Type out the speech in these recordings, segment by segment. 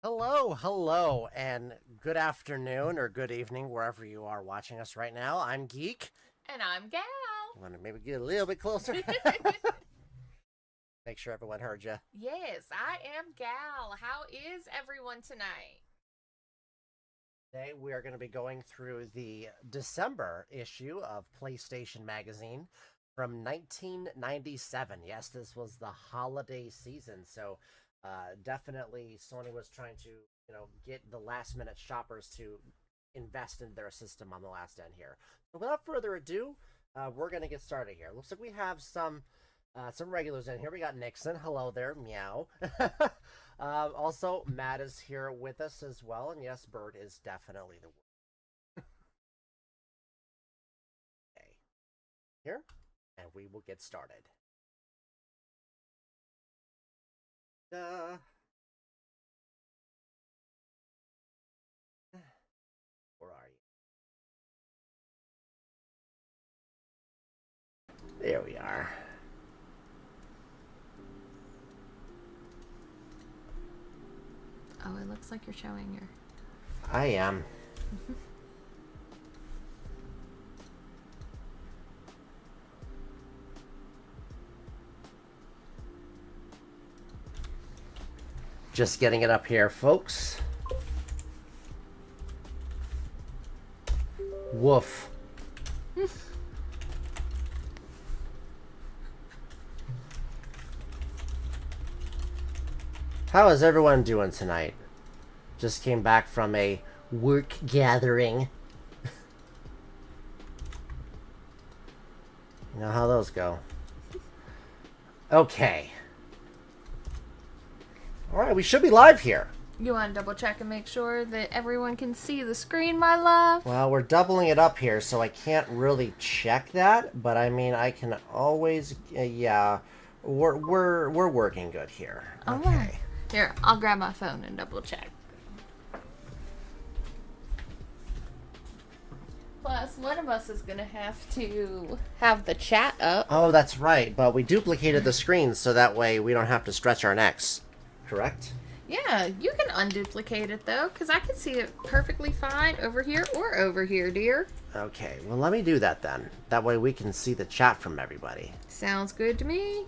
Hello, and good afternoon or good evening, wherever you are watching us right now. I'm Geek. And I'm Gal. I want to maybe get a little bit closer. Make sure everyone heard you. Yes, I am Gal. How is everyone tonight? Today we are going to be going through the December issue of PlayStation Magazine from 1997. Yes, this was the holiday season, so definitely Sony was trying to, get the last minute shoppers to invest in their system on the last end here. So without further ado, we're going to get started here. Looks like we have some regulars in here. We got Nixon. Hello there, meow. Also, Matt is here with us as well, and yes, Bird is definitely the word. Okay, here, and we will get started. Uh, where are you? There we are. Oh, it looks like you're showing your. I am. Just getting it up here, folks. Woof. How is everyone doing tonight? Just came back from a work gathering. You know how those go. Okay. Alright, we should be live here. You want to double check and make sure that everyone can see the screen, my love? Well, we're doubling it up here, so I can't really check that, but I mean, I can always, yeah, we're working good here. Okay. Right. Here, I'll grab my phone and double check. Plus, one of us is going to have to have the chat up. Oh, that's right, but we duplicated the screens so that way we don't have to stretch our necks. Correct? Yeah, you can unduplicate it though, because I can see it perfectly fine over here or over here, dear. Okay, well, let me do that then. That way we can see the chat from everybody. Sounds good to me.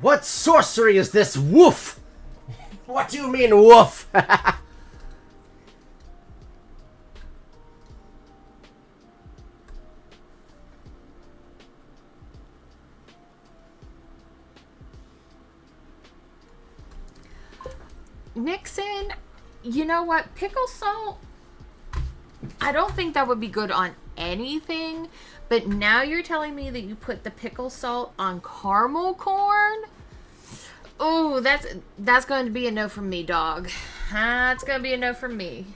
What sorcery is this, woof? What do you mean, woof? Nixon, you know what? Pickle salt, I don't think that would be good on anything, but now you're telling me that you put the pickle salt on caramel corn? Oh, that's going to be a no from me, dog. That's going to be a no from me.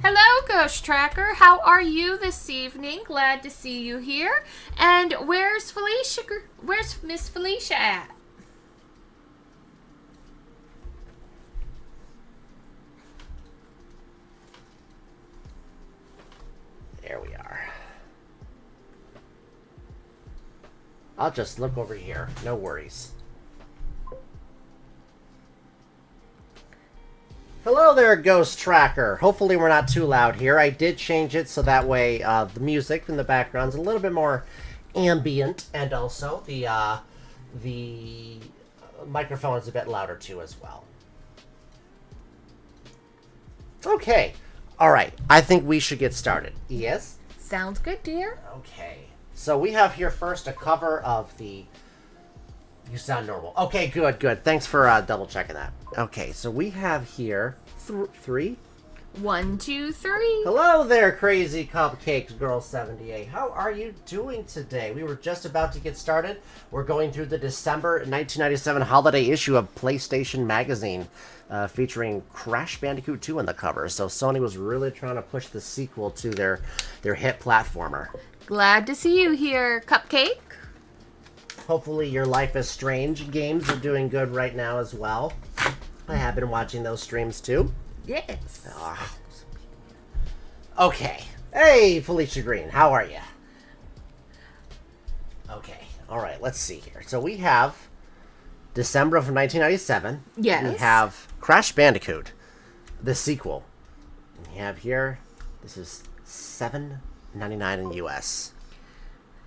Hello, Ghost Tracker. How are you this evening? Glad to see you here. And where's Felicia? Where's Miss Felicia at? There we are. I'll just look over here. No worries. Hello there, Ghost Tracker. Hopefully we're not too loud here. I did change it so that way the music in the background's a little bit more ambient, and also the microphone is a bit louder too as well. Okay. All right. I think we should get started. Yes? Sounds good, dear. Okay. So we have here first a cover of the... You sound normal. Okay, good. Thanks for double checking that. Okay, so we have here three. 1, 2, 3. Hello there, Crazy Cupcakes Girl 78. How are you doing today? We were just about to get started. We're going through the December 1997 holiday issue of PlayStation Magazine, featuring Crash Bandicoot 2 on the cover. So Sony was really trying to push the sequel to their hit platformer. Glad to see you here, Cupcake. Hopefully your Life is Strange games are doing good right now as well. I have been watching those streams too. Yes. Okay. Hey, Felicia Green, how are you? Okay. All right, let's see here. So we have December of 1997. Yes. We have Crash Bandicoot, the sequel. We have here, this is $7.99 in US.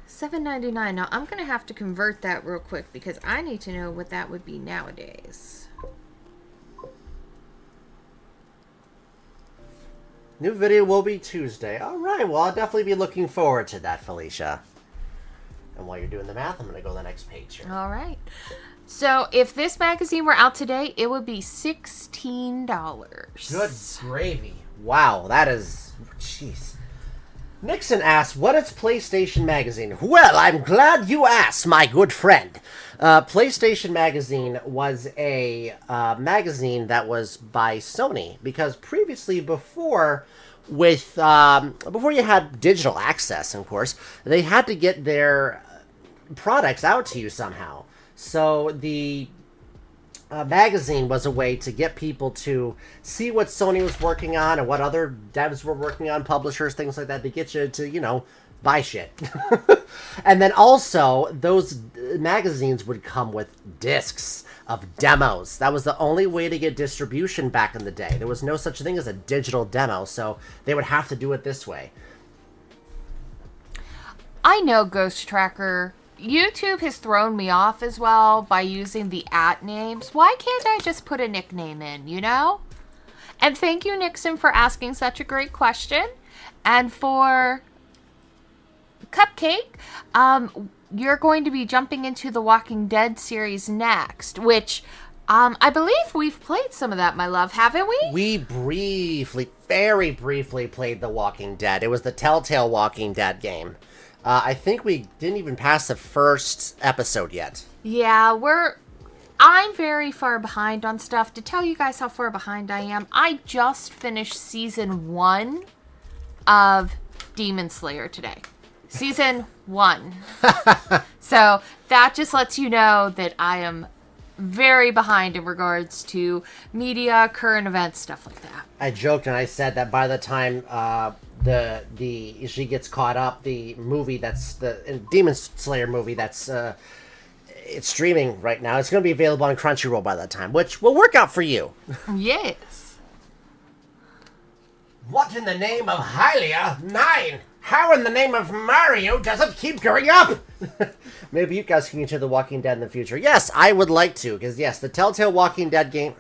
$7.99. Now I'm gonna have to convert that real quick because I need to know what that would be nowadays. New video will be Tuesday. All right, well, I'll definitely be looking forward to that, Felicia. And while you're doing the math, I'm going to go to the next page here. All right. So if this magazine were out today, it would be $16. Good gravy. Wow, that is... Jeez. Nixon asks, what is PlayStation Magazine? Well, I'm glad you asked, my good friend. PlayStation Magazine was a magazine that was by Sony, because previously, before you had digital access, of course, they had to get their products out to you somehow. So the magazine was a way to get people to see what Sony was working on and what other devs were working on, publishers, things like that, to get you to, buy shit. And then also, those magazines would come with discs of demos. That was the only way to get distribution back in the day. There was no such thing as a digital demo, so they would have to do it this way. I know, Ghost Tracker. YouTube has thrown me off as well by using the @ names. Why can't I just put a nickname in, And thank you, Nixon, for asking such a great question. And for Cupcake, you're going to be jumping into the Walking Dead series next, which I believe we've played some of that, my love, haven't we? We very briefly played The Walking Dead. It was the Telltale Walking Dead game. I think we didn't even pass the first episode yet. Yeah, I'm very far behind on stuff. To tell you guys how far behind I am, I just finished season 1 of Demon Slayer today. Season 1. So that just lets you know that I am very behind in regards to media, current events, stuff like that. I joked and I said that by the time she gets caught up, the movie that's the Demon Slayer movie that's it's streaming right now. It's going to be available on Crunchyroll by that time, which will work out for you. Yes. What in the name of Hylia? 9! How in the name of Mario does it keep going up? Maybe you guys can get to The Walking Dead in the future. Yes, I would like to, because yes, the Telltale Walking Dead game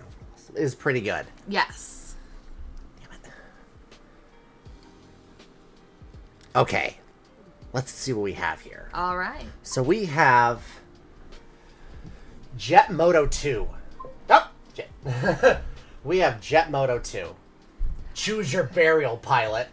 is pretty good. Yes. Damn it. Okay, let's see what we have here. All right. So we have Jet Moto 2. Oh, Jet. We have Jet Moto 2. Choose your burial, pilot.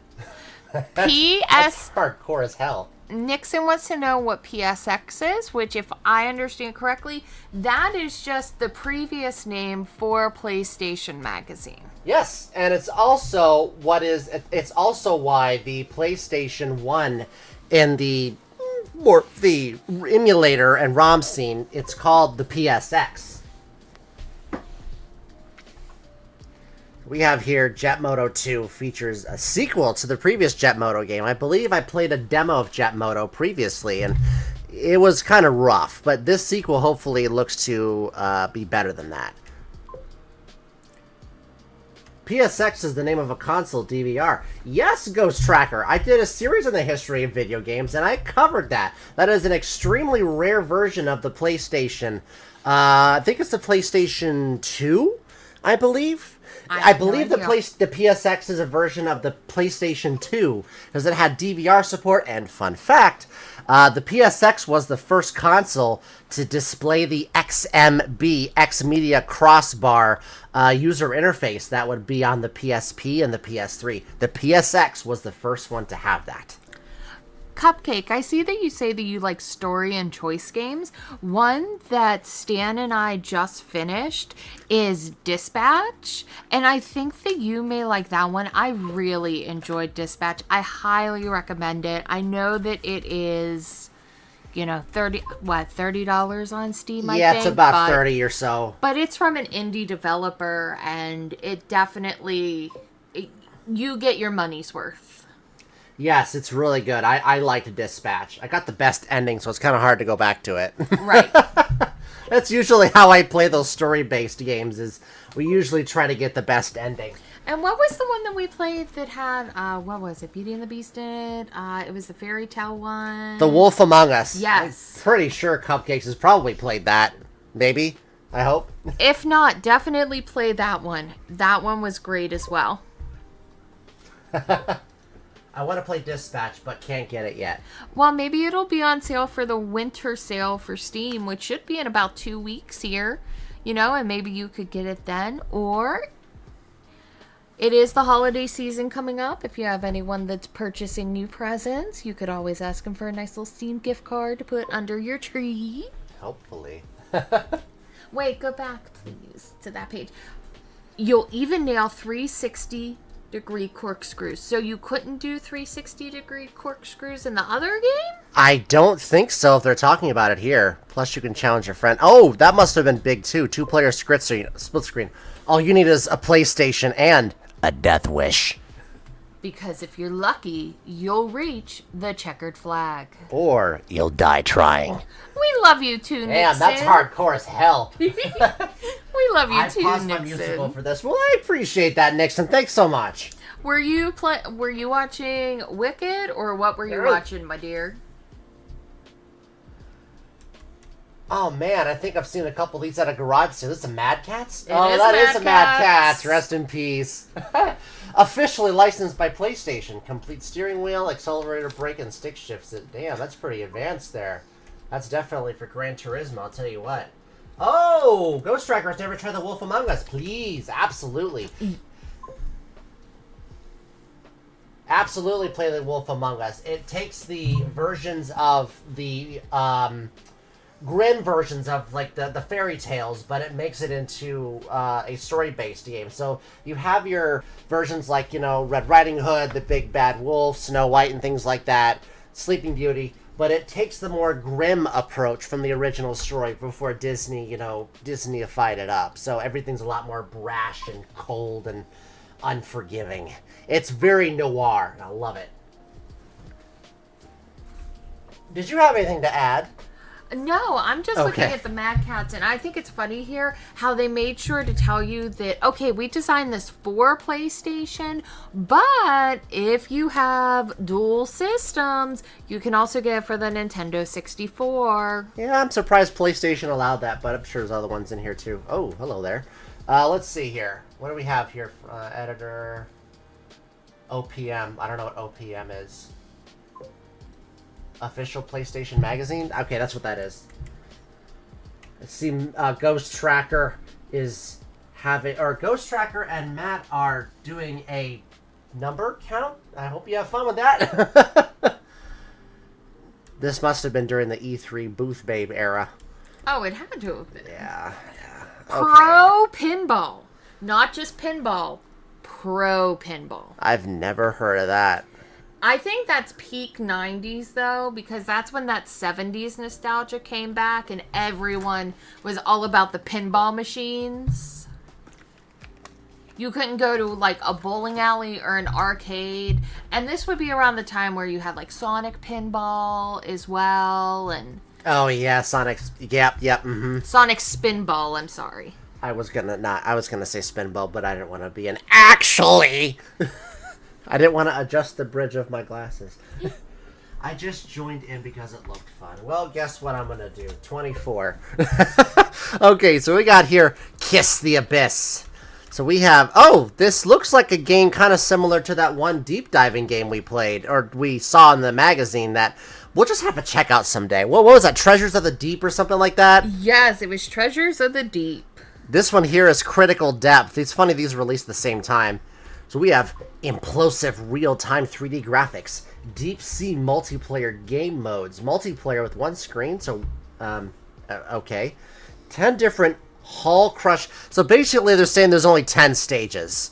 That's hardcore as hell. Nixon wants to know what PSX is, which, if I understand correctly, that is just the previous name for PlayStation Magazine. Yes, and it's also why the PlayStation 1 in the emulator and ROM scene, it's called the PSX. We have here Jet Moto 2 features a sequel to the previous Jet Moto game. I believe I played a demo of Jet Moto previously, and it was kind of rough, but this sequel hopefully looks to be better than that. PSX is the name of a console DVR. Yes, Ghost Tracker. I did a series on the history of video games, and I covered that. That is an extremely rare version of the PlayStation. I think it's the PlayStation 2, I believe. I believe the PSX is a version of the PlayStation 2 because it had DVR support. And fun fact, the PSX was the first console to display the XMB, X Media Crossbar user interface that would be on the PSP and the PS3. The PSX was the first one to have that. Cupcake, I see that you say that you like story and choice games. One that Stan and I just finished is Dispatch, and I think that you may like that one. I really enjoyed Dispatch. I highly recommend it. I know that it is, $30 on Steam, I think. Yeah, it's about 30 or so. But it's from an indie developer, and it definitely, you get your money's worth. Yes, it's really good. I liked Dispatch. I got the best ending, so it's kind of hard to go back to it. Right. That's usually how I play those story-based games, is we usually try to get the best ending. And what was the one that we played that had, what was it? Beauty and the Beast in it? It was the fairy tale one. The Wolf Among Us. Yes. I'm pretty sure Cupcakes has probably played that. Maybe. I hope. If not, definitely play that one. That one was great as well. I want to play Dispatch, but can't get it yet. Well, maybe it'll be on sale for the winter sale for Steam, which should be in about 2 weeks here. And maybe you could get it then. Or it is the holiday season coming up. If you have anyone that's purchasing new presents, you could always ask them for a nice little Steam gift card to put under your tree. Hopefully. Wait, go back, please, to that page. You'll even nail 360-degree corkscrews. So you couldn't do 360-degree corkscrews in the other game? I don't think so if they're talking about it here. Plus, you can challenge your friend. Oh, that must have been big, too. 2-player split screen. All you need is a PlayStation and a death wish. Because if you're lucky, you'll reach the checkered flag. Or you'll die trying. We love you too, Nixon. Man, that's hardcore as hell. We love you too, I paused my musical for this. Well, I appreciate that, Nixon. Thanks so much. Were you watching Wicked, or what were you watching, my dear? Oh man, I think I've seen a couple of these at a garage sale. This is a Mad Catz? That is a Mad Catz. Rest in peace. Officially licensed by PlayStation. Complete steering wheel, accelerator, brake, and stick shifts. Damn, that's pretty advanced there. That's definitely for Gran Turismo, I'll tell you what. Oh, Ghost Strikers never tried the Wolf Among Us. Please, absolutely. Absolutely play the Wolf Among Us. It takes the versions of the grim versions of like the fairy tales, but it makes it into a story-based game. So you have your versions like, Red Riding Hood, the Big Bad Wolf, Snow White, and things like that, Sleeping Beauty, but it takes the more grim approach from the original story before Disney, Disneyified it up. So everything's a lot more brash and cold and unforgiving. It's very noir. I love it. Did you have anything to add? No, I'm just looking at the Mad Catz, and I think it's funny here how they made sure to tell you that, okay, we designed this for PlayStation, but if you have dual systems, you can also get it for the Nintendo 64. Yeah, I'm surprised PlayStation allowed that, but I'm sure there's other ones in here too. Oh, hello there. Let's see here. What do we have here? Editor, OPM. I don't know what OPM is. Official PlayStation Magazine? Okay, that's what that is. I see Ghost Tracker is having... Or Ghost Tracker and Matt are doing a number count. I hope you have fun with that. This must have been during the E3 Booth Babe era. Oh, it had to have been. Yeah. Pro Pinball. Not just pinball. Pro Pinball. I've never heard of that. I think that's peak 90s, though, because that's when that 70s nostalgia came back and everyone was all about the pinball machines. You couldn't go to, like, a bowling alley or an arcade. And this would be around the time where you had, like, Sonic Pinball as well, and... Oh, yeah, Sonic... Yep, mm-hmm. Sonic Spinball, I'm sorry. I was gonna say Spinball, but I didn't want to be an... Actually... I didn't want to adjust the bridge of my glasses. I just joined in because it looked fun. Well, guess what I'm going to do? 24. Okay, so we got here Kiss the Abyss. So we have... Oh, this looks like a game kind of similar to that one deep diving game we played, or we saw in the magazine that we'll just have to check out someday. What was that? Treasures of the Deep or something like that? Yes, it was Treasures of the Deep. This one here is Critical Depth. It's funny these released at the same time. So we have implosive real-time 3D graphics, deep-sea multiplayer game modes, multiplayer with one screen, so, okay. 10 different hull crush. So basically they're saying there's only 10 stages.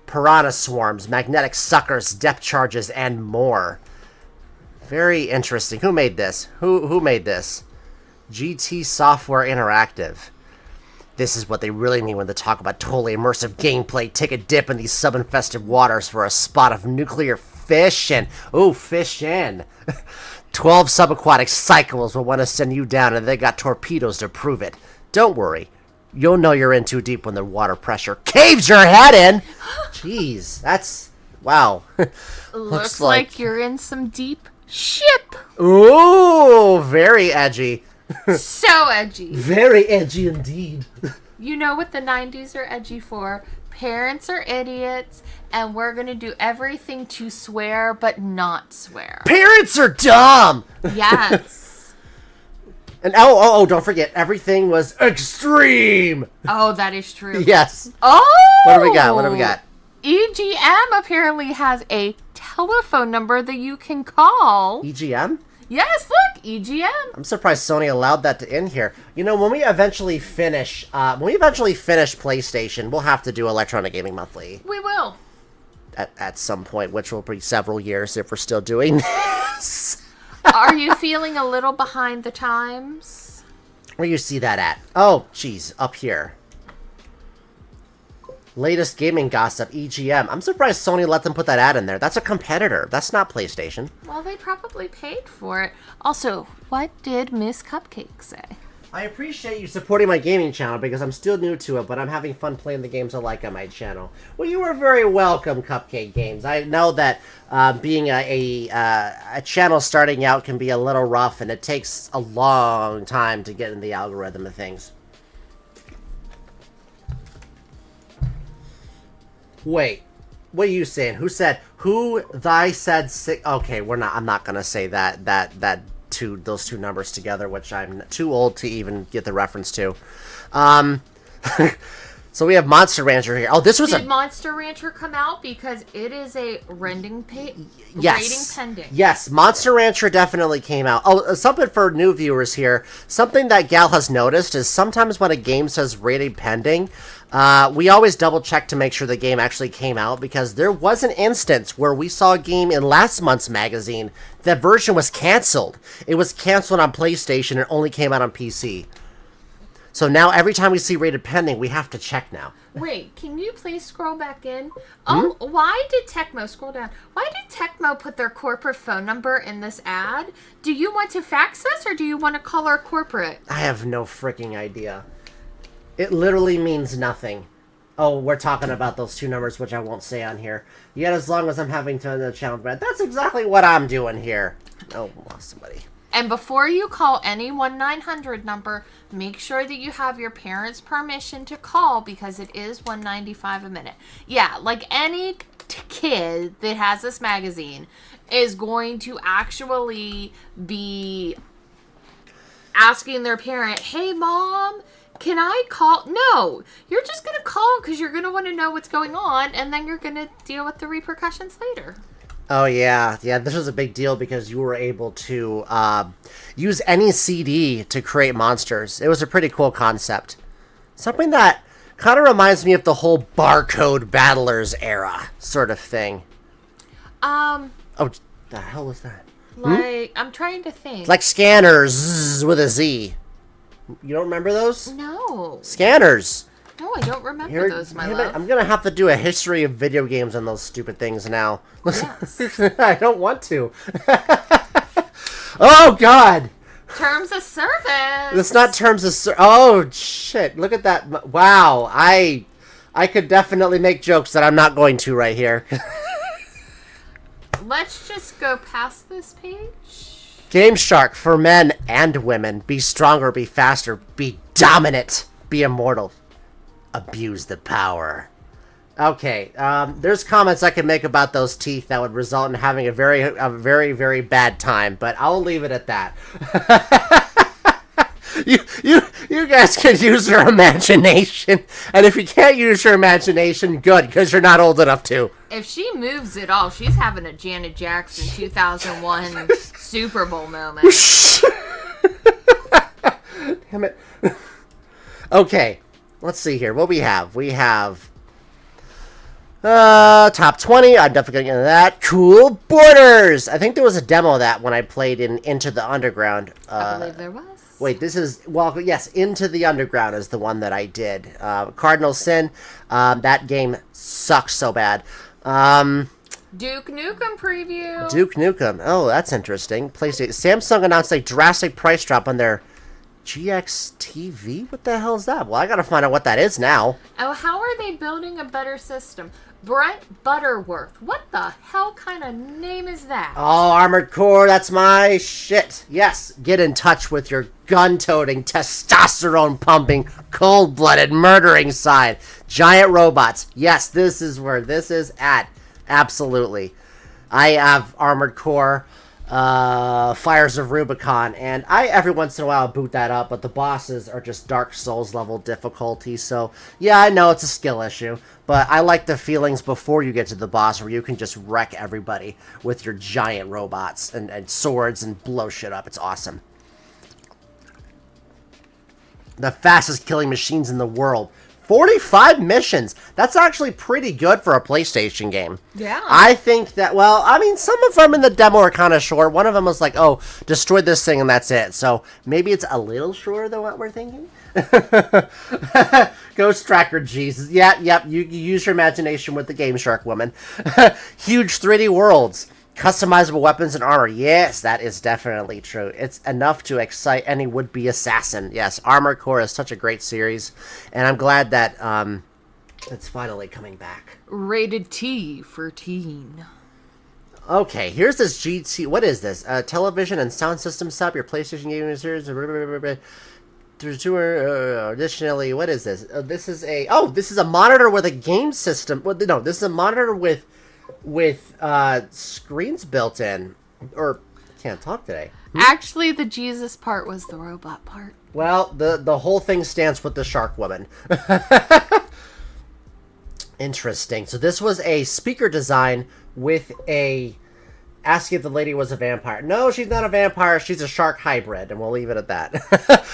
Piranha swarms, magnetic suckers, depth charges, and more. Very interesting. Who made this? Who made this? GT Software Interactive. This is what they really mean when they talk about totally immersive gameplay. Take a dip in these sub-infested waters for a spot of nuclear fission. Ooh, fish in. 12 subaquatic cycles will want to send you down, and they got torpedoes to prove it. Don't worry. You'll know you're in too deep when the water pressure caves your head in. Jeez, that's... Wow. Looks like you're in some deep ship. Ooh, very edgy. So edgy. Very edgy indeed. You know what the 90s are edgy for? Parents are idiots, and we're going to do everything to swear, but not swear. Parents are dumb! Yes. And don't forget, everything was extreme! Oh, that is true. Yes. Oh! What do we got? EGM apparently has a telephone number that you can call. EGM? Yes, look, EGM. I'm surprised Sony allowed that to in here. You know, when we eventually finish PlayStation, we'll have to do Electronic Gaming Monthly. We will. At some point, which will be several years if we're still doing this. Are you feeling a little behind the times? Where you see that at? Oh, jeez, up here. Latest gaming gossip, EGM. I'm surprised Sony let them put that ad in there. That's a competitor. That's not PlayStation. Well, they probably paid for it. Also, what did Miss Cupcake say? I appreciate you supporting my gaming channel because I'm still new to it, but I'm having fun playing the games I like on my channel. Well, you are very welcome, Cupcake Games. I know that being a channel starting out can be a little rough, and it takes a long time to get in the algorithm of things. Wait, what are you saying? Who said, who thy said six? Okay, I'm not gonna say those two numbers together, which I'm too old to even get the reference to. So we have Monster Rancher here. Oh, this was Did Monster Rancher come out? Because it is a rating pending. Yes, Monster Rancher definitely came out. Oh, something for new viewers here. Something that Gal has noticed is sometimes when a game says rating pending, we always double check to make sure the game actually came out, because there was an instance where we saw a game in last month's magazine. That version was canceled. It was canceled on PlayStation and only came out on PC. So now every time we see rated pending, we have to check now. Wait, can you please scroll back in? Oh, why did Tecmo, scroll down, why did Tecmo put their corporate phone number in this ad? Do you want to fax us, or do you want to call our corporate? I have no freaking idea. It literally means nothing. Oh, we're talking about those two numbers, which I won't say on here. Yet as long as I'm having to challenge, but that's exactly what I'm doing here. Oh, lost somebody. And before you call any 1-900 number, make sure that you have your parents' permission to call, because it is $1.95 a minute. Yeah, like any kid that has this magazine is going to actually be asking their parent, "Hey, Mom, can I call?" No, you're just going to call because you're going to want to know what's going on, and then you're going to deal with the repercussions later. Oh, yeah. Yeah, this was a big deal because you were able to use any CD to create monsters. It was a pretty cool concept. Something that kind of reminds me of the whole barcode battlers era sort of thing. Oh, the hell was that? Like, I'm trying to think. Like scanners with a Z. You don't remember those? No. Scanners. No, I don't remember those, my love. I'm going to have to do a history of video games on those stupid things now. Yes. I don't want to. Oh, God. Terms of service. It's not terms of service. Oh, shit. Look at that. Wow. I could definitely make jokes that I'm not going to right here. Let's just go past this page. Game Shark for men and women. Be stronger, be faster, be dominant, be immortal. Abuse the power. Okay, there's comments I can make about those teeth that would result in having a very, very bad time, but I'll leave it at that. You guys can use your imagination, and if you can't use your imagination, good, because you're not old enough to. If she moves at all, she's having a Janet Jackson 2001 Super Bowl moment. Damn it. Okay. Let's see here. What we have? We have top 20. I'm definitely going to get into that. Cool Borders. I think there was a demo of that when I played in Into the Underground. I believe there was. Wait, this is... Well, yes, Into the Underground is the one that I did. Cardinal Sin. That game sucks so bad. Duke Nukem preview. Duke Nukem. Oh, that's interesting. PlayStation. Samsung announced a drastic price drop on their GX TV? What the hell is that? Well, I gotta find out what that is now. Oh, how are they building a better system? Brent Butterworth. What the hell kind of name is that? Oh, Armored Core, that's my shit. Yes, get in touch with your gun-toting, testosterone-pumping, cold-blooded, murdering side. Giant robots. Yes, this is where this is at. Absolutely. I have Armored Core, Fires of Rubicon, and I every once in a while boot that up, but the bosses are just Dark Souls level difficulty, so yeah, I know it's a skill issue, but I like the feelings before you get to the boss where you can just wreck everybody with your giant robots and swords and blow shit up. It's awesome. The fastest killing machines in the world. 45 missions. That's actually pretty good for a PlayStation game. Yeah. I think that, well, I mean, some of them in the demo are kind of short. One of them was like, oh, destroy this thing and that's it. So maybe it's a little shorter than what we're thinking. Ghost Tracker Jesus. Yep. You use your imagination with the Game Shark woman. Huge 3D worlds. Customizable weapons and armor. Yes, that is definitely true. It's enough to excite any would-be assassin. Yes, Armored Core is such a great series, and I'm glad that it's finally coming back. Rated T for teen. Okay, here's this GT. What is this? Television and sound system setup. Your PlayStation gaming series. Additionally, what is this? This is a monitor with a game system. Well, no, this is a monitor with screens built in. Or can't talk today. Actually, the Jesus part was the robot part. Well, the whole thing stands with the shark woman. Interesting. So this was a speaker design with a asking if the lady was a vampire. No, she's not a vampire. She's a shark hybrid, and we'll leave it at that.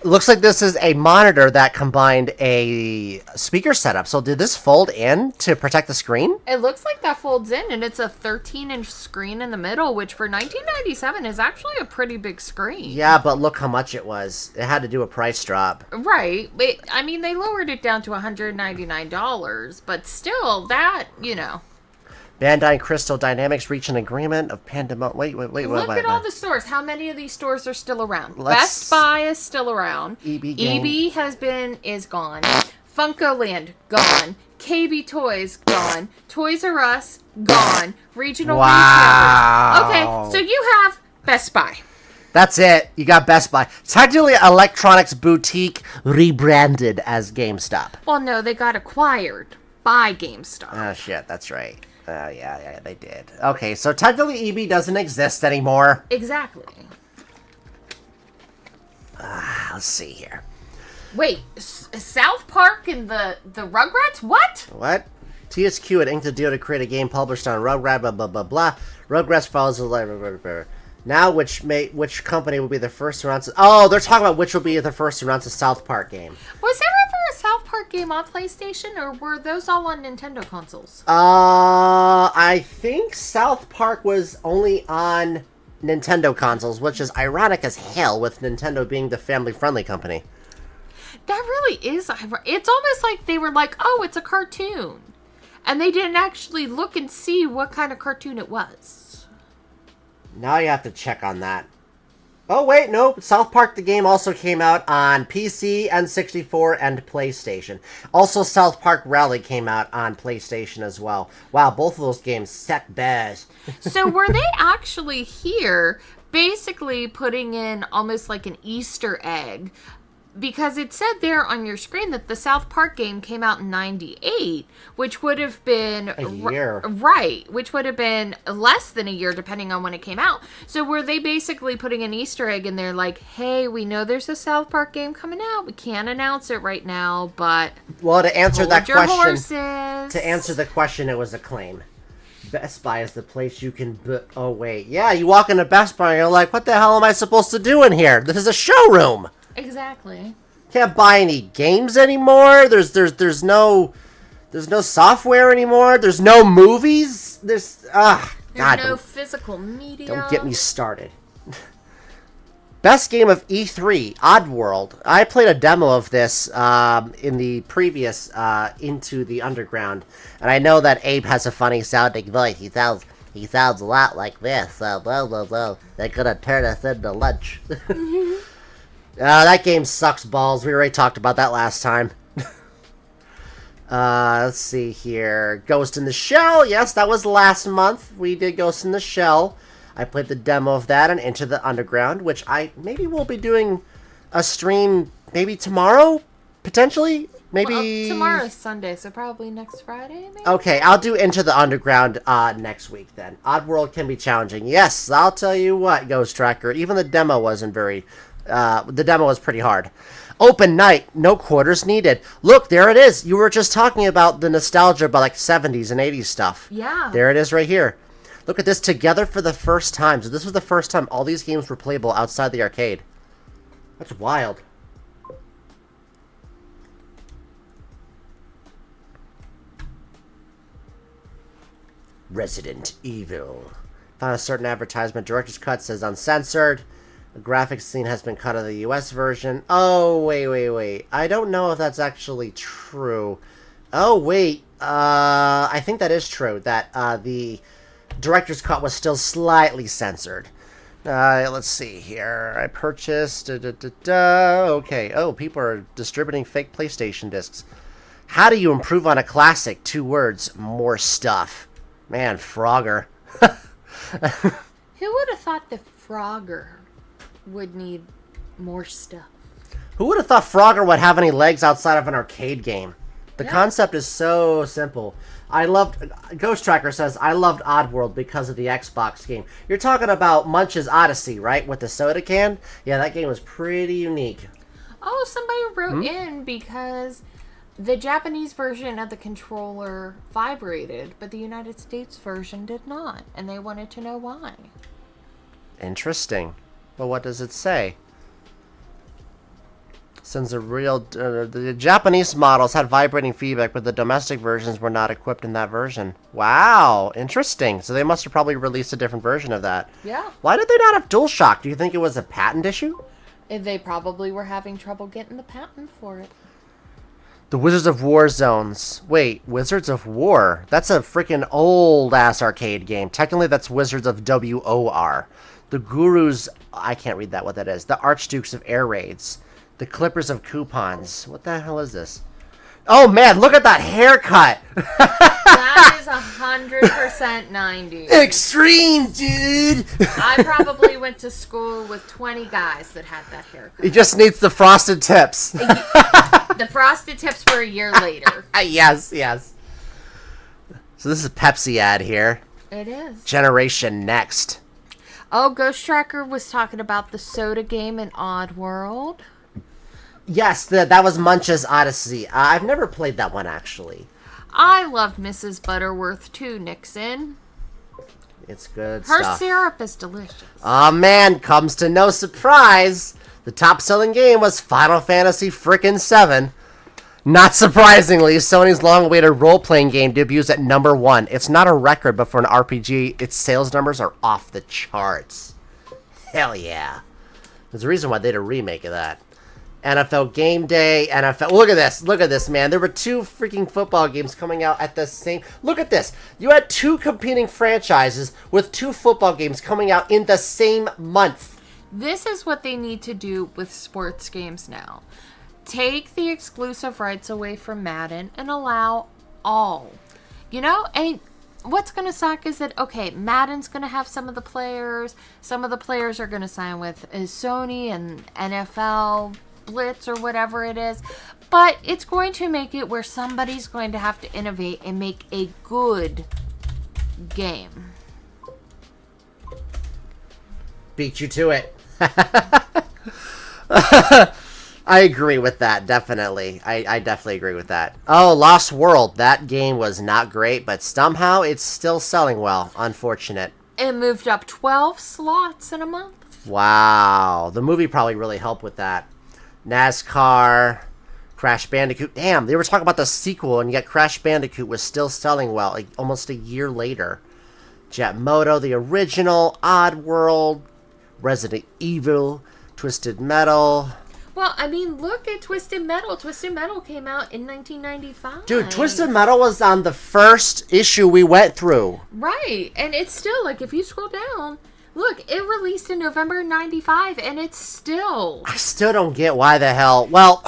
Looks like this is a monitor that combined a speaker setup. So did this fold in to protect the screen? It looks like that folds in, and it's a 13-inch screen in the middle, which for 1997 is actually a pretty big screen. Yeah, but look how much it was. It had to do a price drop. Right. But, I mean, they lowered it down to $199, but still, that, you know. Bandai and Crystal Dynamics reach an agreement of Pandemonium. Wait. Look at all the stores. How many of these stores are still around? Best Buy is still around. EB is gone. Funkoland, gone. KB Toys, gone. Toys R Us, gone. Regional retailers. Okay, so you have Best Buy. That's it. You got Best Buy. It's actually Electronics Boutique rebranded as GameStop. Well, no, they got acquired by GameStop. Oh, shit. That's right. Yeah, they did. Okay, so technically EB doesn't exist anymore. Exactly. Let's see here. Wait, South Park and the Rugrats? What? What? THQ had inked a deal to create a game published on Rugrats, blah, blah, blah, blah. Rugrats follows the life. Now, which company will be the first to announce... Oh, they're talking about which will be the first to announce a South Park game. Was there ever a South Park game on PlayStation, or were those all on Nintendo consoles? I think South Park was only on Nintendo consoles, which is ironic as hell with Nintendo being the family-friendly company. That really is ironic. It's almost like they were like, oh, it's a cartoon. And they didn't actually look and see what kind of cartoon it was. Now you have to check on that. Oh, wait, no. South Park the game also came out on PC, N64, and PlayStation. Also, South Park Rally came out on PlayStation as well. Wow, both of those games suck best. So were they actually here basically putting in almost like an Easter egg? Because it said there on your screen that the South Park game came out in 98, which would have been... a year. Right, which would have been less than a year depending on when it came out. So were they basically putting an Easter egg in there like, hey, we know there's a South Park game coming out. We can't announce it right now, but... Well, to answer that question... horses. To answer the question, it was a claim. Best Buy is the place you can... Oh, wait. Yeah, you walk into Best Buy and you're like, what the hell am I supposed to do in here? This is a showroom. Exactly. Can't buy any games anymore. There's no software anymore. There's no movies. There's no physical media. Don't get me started. Best game of E3, Oddworld. I played a demo of this in the previous Into the Underground, and I know that Abe has a funny sounding voice. He sounds a lot like this. Blah, blah, blah. They're gonna turn us into lunch. That game sucks balls. We already talked about that last time. Let's see here. Ghost in the Shell. Yes, that was last month. We did Ghost in the Shell. I played the demo of that and Into the Underground, which I maybe will be doing a stream maybe tomorrow, potentially. Maybe well, tomorrow's Sunday, so probably next Friday, maybe? Okay, I'll do Into the Underground next week then. Oddworld can be challenging. Yes, I'll tell you what, Ghost Tracker. Even the demo wasn't very... the demo was pretty hard. Open night, no quarters needed. Look, there it is. You were just talking about the nostalgia about like 70s and 80s stuff. Yeah. There it is right here. Look at this, together for the first time. So this was the first time all these games were playable outside the arcade. That's wild. Resident Evil. Found a certain advertisement. Director's cut says uncensored. The graphics scene has been cut of the US version. Oh, wait. I don't know if that's actually true. Oh, wait. I think that is true. That the director's cut was still slightly censored. Let's see here. I purchased... Okay. Oh, people are distributing fake PlayStation discs. How do you improve on a classic? 2 words. More stuff. Man, Frogger. Who would have thought the Frogger would need more stuff? Who would have thought Frogger would have any legs outside of an arcade game? The Yeah. concept is so simple. Ghost Tracker says, I loved Oddworld because of the Xbox game. You're talking about Munch's Odyssey, right? With the soda can? Yeah, that game was pretty unique. Oh, somebody wrote in because the Japanese version of the controller vibrated, but the United States version did not, and they wanted to know why. Interesting. Well, what does it say? Since the Japanese models had vibrating feedback, but the domestic versions were not equipped in that version. Wow, interesting. So they must have probably released a different version of that. Yeah. Why did they not have DualShock? Do you think it was a patent issue? They probably were having trouble getting the patent for it. The Wizards of War zones. Wait, Wizards of War? That's a freaking old-ass arcade game. Technically, that's Wizards of WOR. The Gurus... I can't read that, what that is. The Archdukes of Air Raids. The Clippers of Coupons. What the hell is this? Oh, man, look at that haircut! That is 100% 90s. Extreme, dude! I probably went to school with 20 guys that had that haircut. He just needs the frosted tips. The frosted tips were a year later. Yes. So this is a Pepsi ad here. It is. Generation Next. Oh, Ghost Tracker was talking about the soda game in Oddworld. Yes, that was Munch's Odyssey. I've never played that one, actually. I loved Mrs. Butterworth too, Nixon. It's good Her stuff. syrup is delicious. Aw, man, comes to no surprise. The top-selling game was Final Fantasy frickin' 7. Not surprisingly, Sony's long-awaited role-playing game debuts at number 1. It's not a record, but for an RPG, its sales numbers are off the charts. Hell yeah. There's a reason why they did a remake of that. NFL Game Day, NFL... Look at this, man. There were 2 freaking football games coming out at the same... Look at this. You had 2 competing franchises with 2 football games coming out in the same month. This is what they need to do with sports games now. Take the exclusive rights away from Madden and allow all. You know, and what's going to suck is that, okay, Madden's going to have some of the players. Some of the players are going to sign with Sony and NFL Blitz or whatever it is. But it's going to make it where somebody's going to have to innovate and make a good game. Beat you to it. I agree with that, definitely. I definitely agree with that. Oh, Lost World. That game was not great, but somehow it's still selling well. Unfortunate. It moved up 12 slots in a month. Wow. The movie probably really helped with that. NASCAR, Crash Bandicoot. Damn, they were talking about the sequel, and yet Crash Bandicoot was still selling well, like almost a year later. Jet Moto, the original, Oddworld, Resident Evil, Twisted Metal. Well, I mean, look at Twisted Metal. Twisted Metal came out in 1995. Dude, Twisted Metal was on the first issue we went through. Right. And it's still, like, if you scroll down, look, it released in November 95, and it's still... I still don't get why the hell... Well,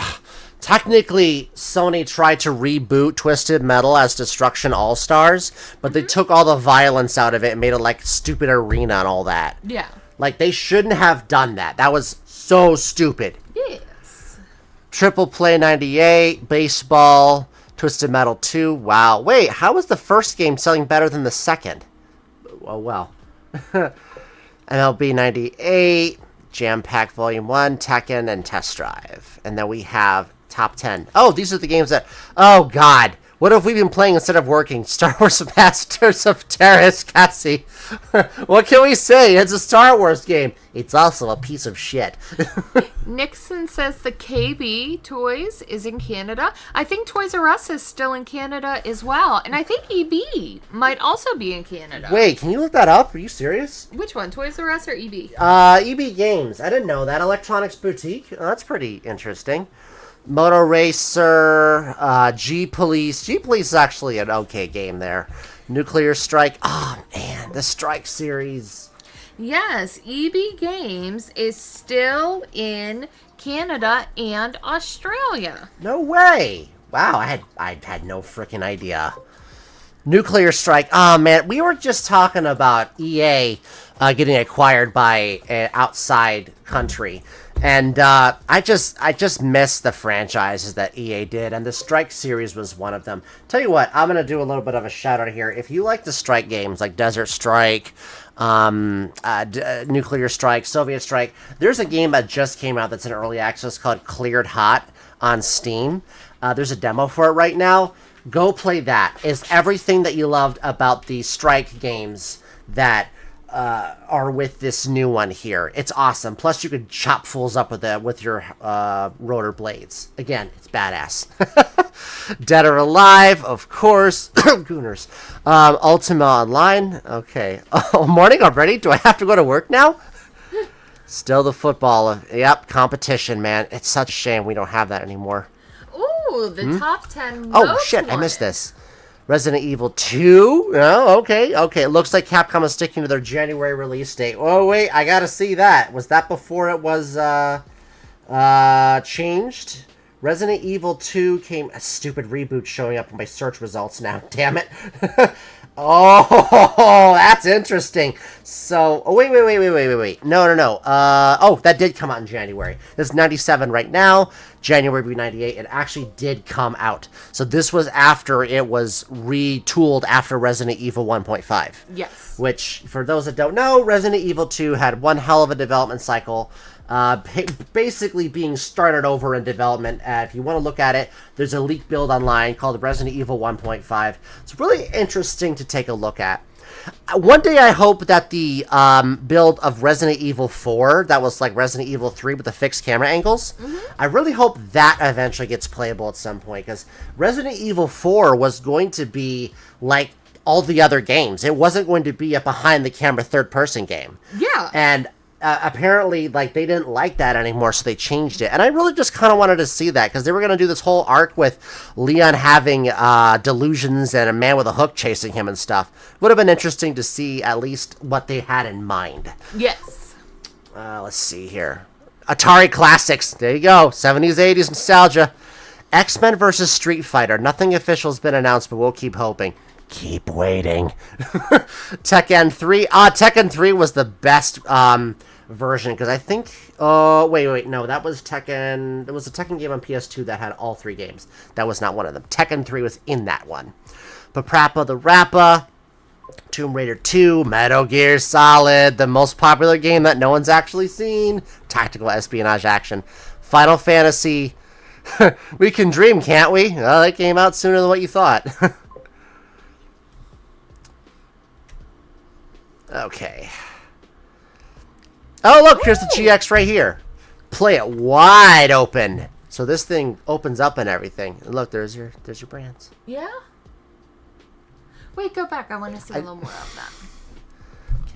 technically, Sony tried to reboot Twisted Metal as Destruction All-Stars, but they took all the violence out of it and made it, like, stupid arena and all that. Yeah. Like, they shouldn't have done that. That was so stupid. Yes. Triple Play 98, Baseball, Twisted Metal 2. Wow. Wait, how was the first game selling better than the second? Oh, well. MLB 98, Jam Pack Volume 1, Tekken, and Test Drive. And then we have Top 10. Oh, these are the games that... Oh, God. What have we been playing instead of working? Star Wars Masters of Terrace, Cassie. What can we say? It's a Star Wars game. It's also a piece of shit. Nixon says the KB Toys is in Canada. I think Toys R Us is still in Canada as well. And I think EB might also be in Canada. Wait, can you look that up? Are you serious? Which one? Toys R Us or EB? EB Games. I didn't know that. Electronics Boutique. Oh, that's pretty interesting. Moto Racer, G-Police. G-Police is actually an okay game there. Nuclear Strike. Oh, man, the Strike series. Yes, EB Games is still in Canada and Australia. No way. Wow, I had no freaking idea. Nuclear Strike. Oh, man, we were just talking about EA getting acquired by an outside country. And I just miss the franchises that EA did, and the Strike series was one of them. Tell you what, I'm going to do a little bit of a shout-out here. If you like the Strike games, like Desert Strike, Nuclear Strike, Soviet Strike, there's a game that just came out that's in early access called Cleared Hot on Steam. There's a demo for it right now. Go play that. It's everything that you loved about the Strike games that... are with this new one here. It's awesome. Plus, you could chop fools up with your rotor blades. Again, it's badass. Dead or Alive, of course. Gooners. Ultima Online. Okay. Oh, morning already? Do I have to go to work now? Still the football. Yep, competition, man. It's such a shame we don't have that anymore. Ooh, the top 10 Oh, shit. I missed this. Resident Evil 2? Oh, okay. Okay, it looks like Capcom is sticking to their January release date. Oh, wait, I gotta see that. Was that before it was changed? Resident Evil 2 came... A stupid reboot showing up in my search results now. Damn it. Oh, that's interesting. So, oh, wait. No. Oh, that did come out in January. This is 97 right now. January would be 98. It actually did come out. So this was after it was retooled after Resident Evil 1.5. Yes. Which, for those that don't know, Resident Evil 2 had one hell of a development cycle. Basically being started over in development. If you want to look at it, there's a leak build online called Resident Evil 1.5. It's really interesting to take a look at. One day I hope that the build of Resident Evil 4, that was like Resident Evil 3 with the fixed camera angles, I really hope that eventually gets playable at some point, because Resident Evil 4 was going to be like all the other games. It wasn't going to be a behind-the-camera third-person game. Yeah. And apparently, like, they didn't like that anymore, so they changed it. And I really just kind of wanted to see that, because they were going to do this whole arc with Leon having delusions and a man with a hook chasing him and stuff. Would have been interesting to see at least what they had in mind. Yes. Let's see here. Atari Classics. There you go. 70s, 80s nostalgia. X-Men versus Street Fighter. Nothing official has been announced, but we'll keep hoping. Keep waiting. Tekken 3. Tekken 3 was the best version, because I think... Oh, wait. No, that was Tekken... There was a Tekken game on PS2 that had all 3 games. That was not one of them. Tekken 3 was in that one. Paprappa the Rappa. Tomb Raider 2. Metal Gear Solid. The most popular game that no one's actually seen. Tactical espionage action. Final Fantasy. We can dream, can't we? Well, it came out sooner than what you thought. Okay. Oh, look, here's the GX right here. Play it wide open. So this thing opens up and everything. And look, there's your brands. Yeah? Wait, go back. I want to see a little more of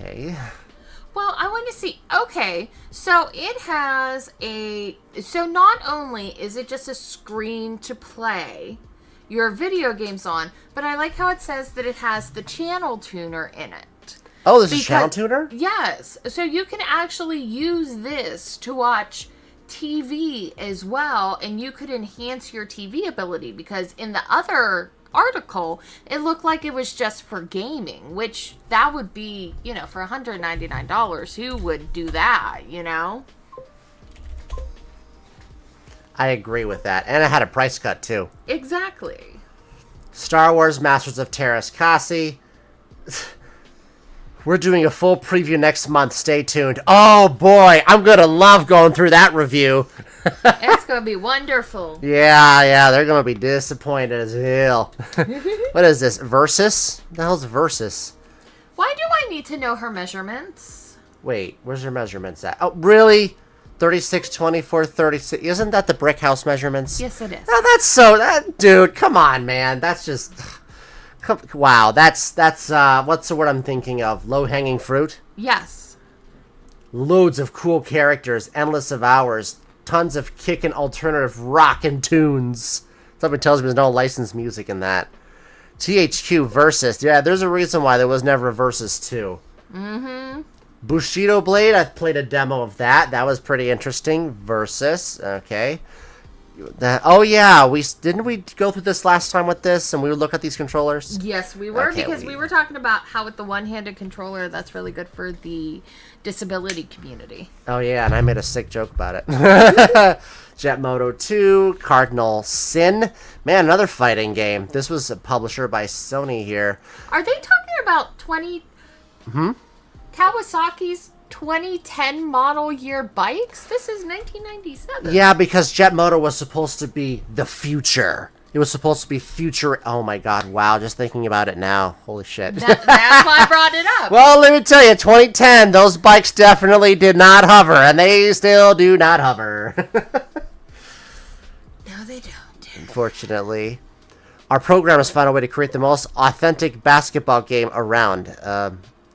that. Okay. Well, I want to see. Okay, so it has a. So not only is it just a screen to play your video games on, but I like how it says that it has the channel tuner in it. Oh, there's a channel tuner? Yes. So you can actually use this to watch TV as well, and you could enhance your TV ability, because in the other article it looked like it was just for gaming, which that would be, for $199, who would do that, I agree with that. And it had a price cut, too. Exactly. Star Wars Masters of Terras Kasi. We're doing a full preview next month. Stay tuned. Oh, boy. I'm going to love going through that review. It's going to be wonderful. Yeah. They're going to be disappointed as hell. What is this? Versus? What the hell's Versus? Why do I need to know her measurements? Wait, where's her measurements at? Oh, really? 36, 24, 36. Isn't that the brick house measurements? Yes, it is. Oh, dude, come on, man. That's just... Wow, that's what's the word I'm thinking of? Low-hanging fruit? Yes. Loads of cool characters, endless of hours, tons of kickin' alternative rockin' tunes. Something tells me there's no licensed music in that. THQ Versus. Yeah, there's a reason why there was never a Versus 2. Mm-hmm. Bushido Blade, I played a demo of that. That was pretty interesting. Versus, okay. Oh yeah, didn't we go through this last time with this, and we would look at these controllers? Yes, we were, Okay, because we were talking about how with the one-handed controller, that's really good for the disability community. Oh yeah, and I made a sick joke about it. Jet Moto 2, Cardinal Sin. Man, another fighting game. This was a publisher by Sony here. Are they talking about Kawasaki's 2010 model year bikes? This is 1997. Yeah, because Jet Moto was supposed to be the future. It was supposed to be future. Oh my god, wow, just thinking about it now. Holy shit. That's why I brought it up. Well, let me tell you, 2010, those bikes definitely did not hover, and they still do not hover. No, they don't. Unfortunately. Our programmers found a way to create the most authentic basketball game around.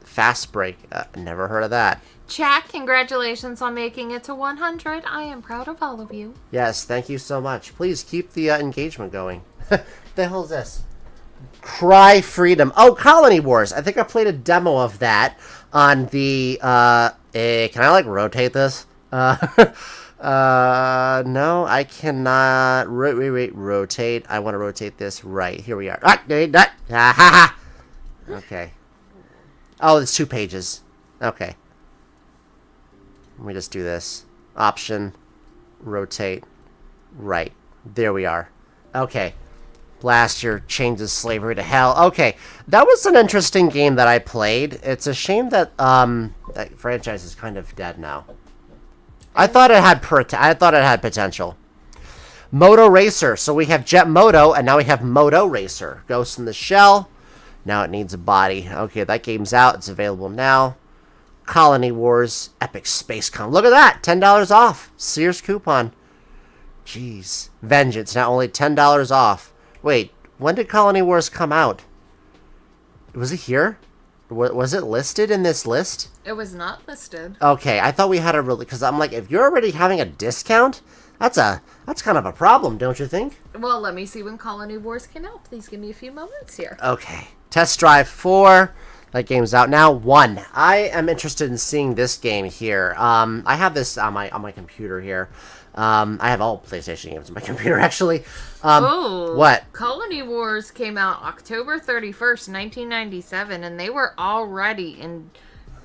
Fast Break. Never heard of that. Chat, congratulations on making it to 100. I am proud of all of you. Yes, thank you so much. Please keep the engagement going. The hell is this? Cry Freedom. Oh, Colony Wars. I think I played a demo of that on the... can I, rotate this? No, I cannot. Rotate. I want to rotate this right. Here we are. Okay. Oh, it's 2 pages. Okay. Let me just do this. Option. Rotate. Right. There we are. Okay. Last year changes slavery to hell. Okay. That was an interesting game that I played. It's a shame that that franchise is kind of dead now. I thought it had potential. Moto Racer. So we have Jet Moto, and now we have Moto Racer. Ghost in the Shell. Now it needs a body. Okay, that game's out. It's available now. Colony Wars. Epic Space Com. Look at that. $10 off. Sears coupon. Jeez. Vengeance. Now only $10 off. Wait, when did Colony Wars come out? Was it here? Was it listed in this list? It was not listed. Okay, I thought we had a really... Because I'm like, if you're already having a discount, that's kind of a problem, don't you think? Well, let me see when Colony Wars came out. Please give me a few moments here. Okay. Test Drive 4. That game's out now. 1. I am interested in seeing this game here. I have this on my computer here. I have all PlayStation games on my computer, actually. What? Colony Wars came out October 31st, 1997, and they were already in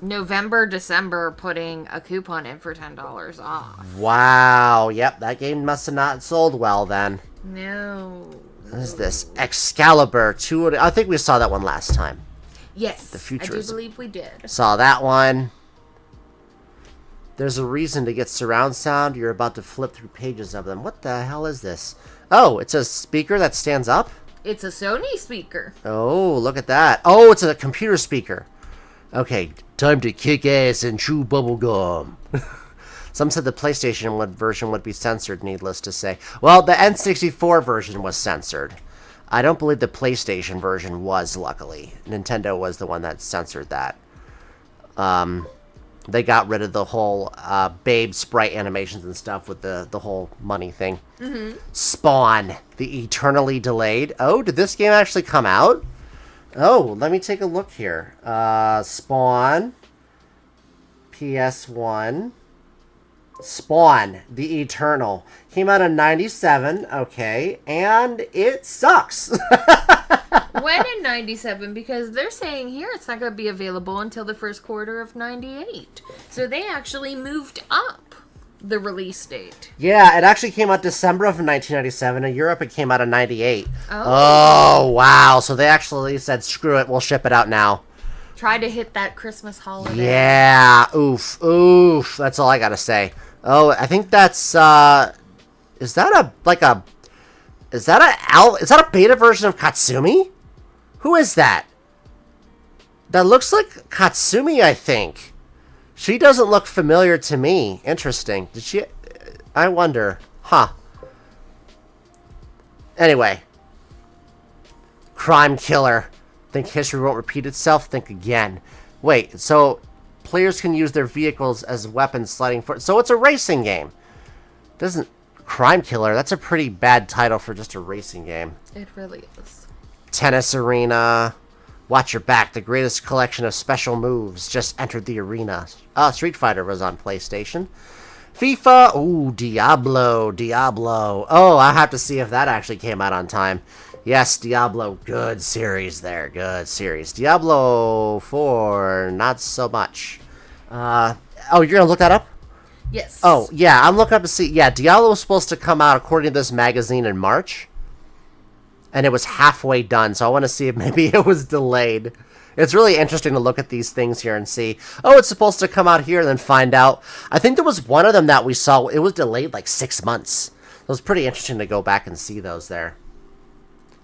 November, December putting a coupon in for $10 off. Wow. Yep, that game must have not sold well then. No. What is this? Excalibur 2. I think we saw that one last time. Yes, The future I do is- believe we did. Saw that one. There's a reason to get surround sound. You're about to flip through pages of them. What the hell is this? Oh, it's a speaker that stands up? It's a Sony speaker. Oh, look at that. Oh, it's a computer speaker. Okay, time to kick ass and chew bubblegum. Some said the PlayStation version would be censored, needless to say. Well, the N64 version was censored. I don't believe the PlayStation version was, luckily. Nintendo was the one that censored that. They got rid of the whole babe sprite animations and stuff with the whole money thing. Mm-hmm. Spawn, the eternally delayed. Oh, did this game actually come out? Oh, let me take a look here. Spawn, PS1. Spawn, the Eternal. Came out in 97, okay, and it sucks. When in 97? Because they're saying here it's not going to be available until the first quarter of 98. So they actually moved up the release date. Yeah, it actually came out December of 1997. In Europe, it came out in 98. Oh. Wow. So they actually said, screw it, we'll ship it out now. Try to hit that Christmas holiday. Yeah, oof, oof. That's all I gotta say. Oh, I think that's, is that a beta version of Katsumi? Who is that? That looks like Katsumi, I think. She doesn't look familiar to me. Interesting. Did she? I wonder. Huh. Anyway. Crime killer. Think history won't repeat itself? Think again. Wait, so players can use their vehicles as weapons sliding forward. So it's a racing game. Doesn't... Crime killer, that's a pretty bad title for just a racing game. It really is. Tennis arena. Watch your back. The greatest collection of special moves just entered the arena. Street Fighter was on PlayStation. FIFA. Ooh, Diablo. Oh, I have to see if that actually came out on time. Yes, Diablo. Good series there. Good series. Diablo 4, not so much. Oh, you're going to look that up? Yes. Oh, yeah, I'm looking up to see. Yeah, Diablo was supposed to come out, according to this magazine, in March. And it was halfway done, so I want to see if maybe it was delayed. It's really interesting to look at these things here and see, oh, it's supposed to come out here, and then find out. I think there was one of them that we saw, it was delayed like 6 months. It was pretty interesting to go back and see those there.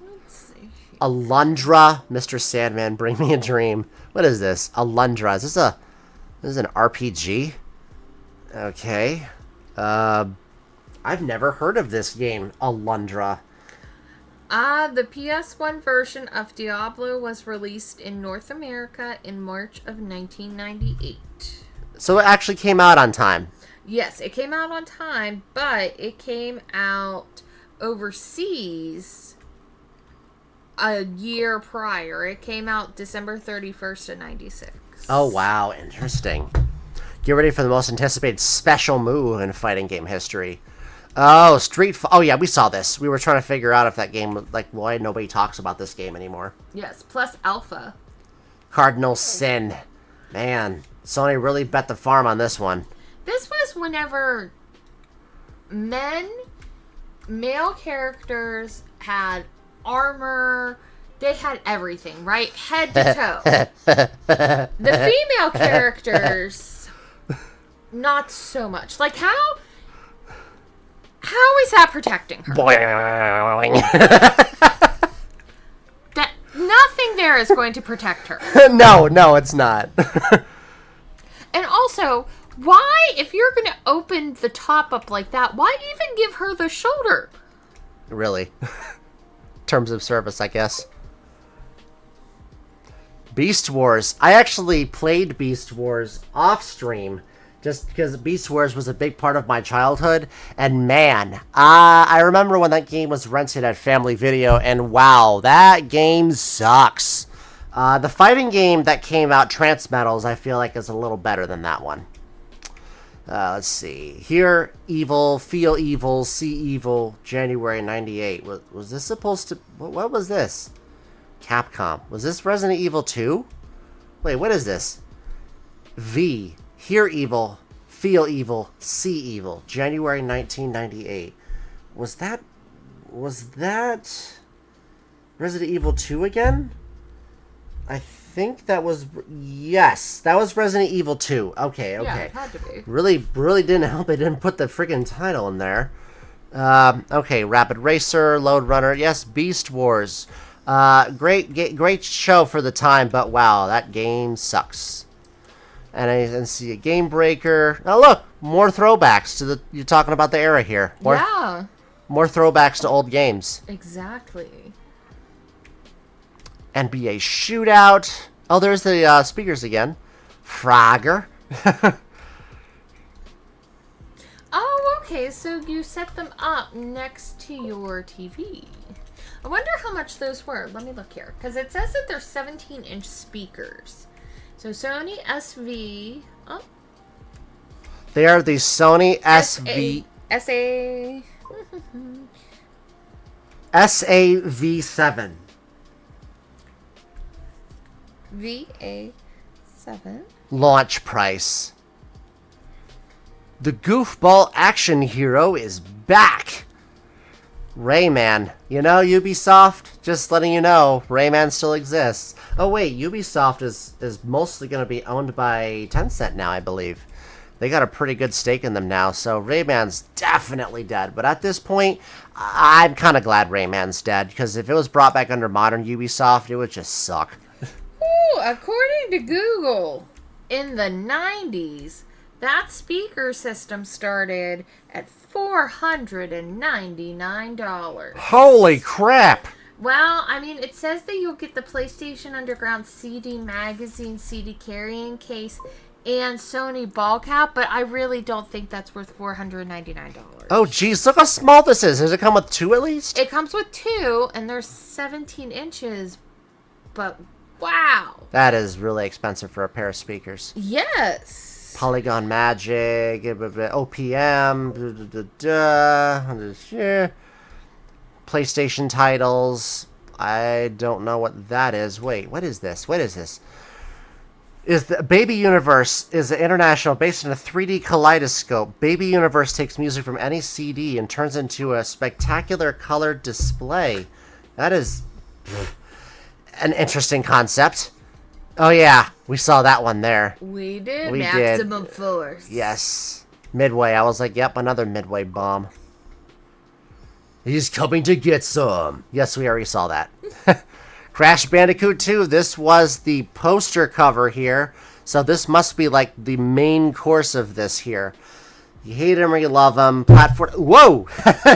Let's see. Alundra, Mr. Sandman, bring me a dream. What is this? Alundra. Is this an RPG? Okay. I've never heard of this game, Alundra. The PS1 version of Diablo was released in North America in March of 1998. So it actually came out on time. Yes, it came out on time, but it came out overseas a year prior. It came out December 31st of 96. Oh, wow. Interesting. Get ready for the most anticipated special move in fighting game history. Oh, oh, yeah, we saw this. We were trying to figure out if that game was, like, why nobody talks about this game anymore. Yes, plus Alpha. Cardinal Sin. Man, Sony really bet the farm on this one. This was whenever male characters had armor, they had everything, right? Head to toe. The female characters, not so much. Like, how is that protecting her? That nothing there is going to protect her. No, it's not. And also, why, if you're going to open the top up like that, why even give her the shoulder? Really. Terms of service, I guess. Beast Wars. I actually played Beast Wars off stream just because Beast Wars was a big part of my childhood. And man, I remember when that game was rented at Family Video, and wow, that game sucks. The fighting game that came out, Transmetals, I feel like is a little better than that one. Let's see. Hear evil, feel evil, see evil, January 98. Was this supposed to... What was this? Capcom. Was this Resident Evil 2? Wait, what is this? V. Hear evil, feel evil, see evil, January 1998. Was that Resident Evil 2 again? I think that was... Yes, that was Resident Evil 2. Okay. Yeah, it had to be. Really didn't help. They didn't put the freaking title in there. Okay, Rapid Racer, Load Runner. Yes, Beast Wars. Great show for the time, but wow, that game sucks. And I see a Game Breaker. Oh, look, more throwbacks to the... You're talking about the era here. Yeah. More throwbacks to old games. Exactly. NBA Shootout. Oh, there's the speakers again. Frogger. Oh, okay, so you set them up next to your TV. I wonder how much those were. Let me look here. Because it says that they're 17-inch speakers. So Sony SV... Oh. They are the Sony SV... SA... SAV7. VA7. Launch price. The goofball action hero is back. Rayman. You know, Ubisoft, just letting you know, Rayman still exists. Oh wait, Ubisoft is mostly going to be owned by Tencent now, I believe. They got a pretty good stake in them now, so Rayman's definitely dead. But at this point, I'm kind of glad Rayman's dead, because if it was brought back under modern Ubisoft, it would just suck. Ooh, according to Google, in the 90s, that speaker system started at $499. Holy crap! Well, I mean, it says that you'll get the PlayStation Underground CD magazine, CD carrying case, and Sony ball cap, but I really don't think that's worth $499. Oh, geez, look how small this is. Does it come with two at least? It comes with two, and they're 17 inches, but wow. That is really expensive for a pair of speakers. Yes. Polygon Magic, OPM, PlayStation titles. I don't know what that is. Wait, what is this? What is this? Is the Baby Universe is an international based in a 3D kaleidoscope. Baby Universe takes music from any CD and turns into a spectacular colored display. That is an interesting concept. Oh yeah, we saw that one there. We did. We Maximum did. Force. Yes. Midway. I was like, yep, another Midway bomb. He's coming to get some. Yes, we already saw that. Crash Bandicoot 2. This was the poster cover here. So this must be like the main course of this here. You hate him or you love him. Whoa!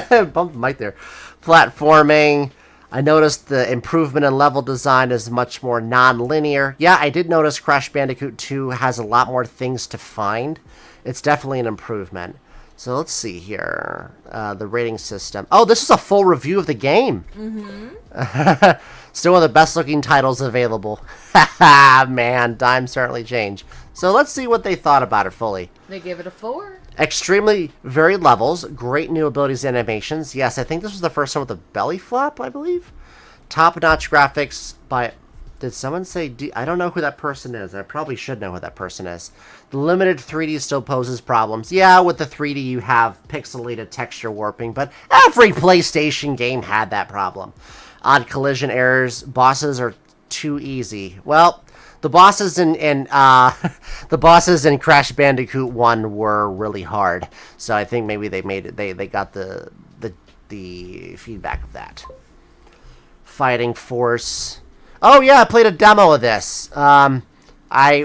Bumped the mic there. Platforming. I noticed the improvement in level design is much more non-linear. Yeah, I did notice Crash Bandicoot 2 has a lot more things to find. It's definitely an improvement. So let's see here. The rating system. Oh, this is a full review of the game. Mm-hmm. Still one of the best looking titles available. Haha, man, times certainly change. So let's see what they thought about it fully. They give it a 4. Extremely varied levels, great new abilities and animations. Yes, I think this was the first one with the belly flop, I believe. Top-notch graphics by... Did someone say... I don't know who that person is. I probably should know who that person is. The limited 3D still poses problems. Yeah, with the 3D you have pixelated texture warping, but every PlayStation game had that problem. Odd collision errors. Bosses are too easy. Well... The bosses in Crash Bandicoot 1 were really hard, so I think maybe they made it. They got the feedback of that. Fighting Force. Oh yeah, I played a demo of this. I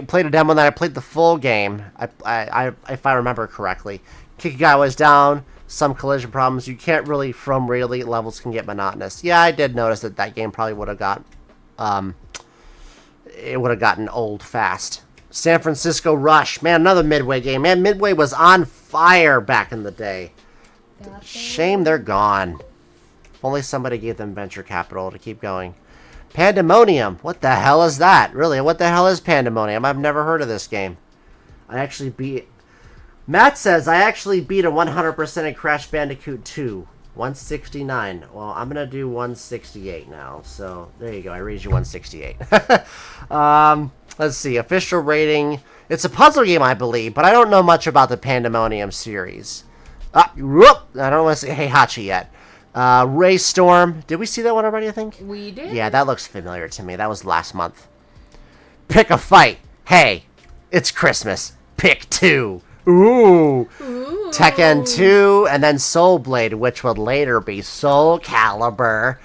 played a demo and then I played the full game. I if I remember correctly, kick a guy was down. Some collision problems. You can't really from really levels can get monotonous. Yeah, I did notice that game probably would have got it would have gotten old fast. San Francisco Rush. Man, another Midway game. Man, Midway was on fire back in the day. Shame they're gone. If only somebody gave them venture capital to keep going. Pandemonium. What the hell is that? Really, what the hell is Pandemonium? I've never heard of this game. I actually beat... Matt says, I actually beat a 100% in Crash Bandicoot 2. 169. Well, I'm going to do 168 now. So, there you go. I raised you 168. Let's see. Official rating. It's a puzzle game, I believe, but I don't know much about the Pandemonium series. Whoop! I don't want to say Heihachi yet. Ray Storm. Did we see that one already, I think? We did. Yeah, that looks familiar to me. That was last month. Pick a fight. Hey, it's Christmas. Pick 2. Ooh. Tekken 2, and then Soul Blade, which would later be Soul Calibur.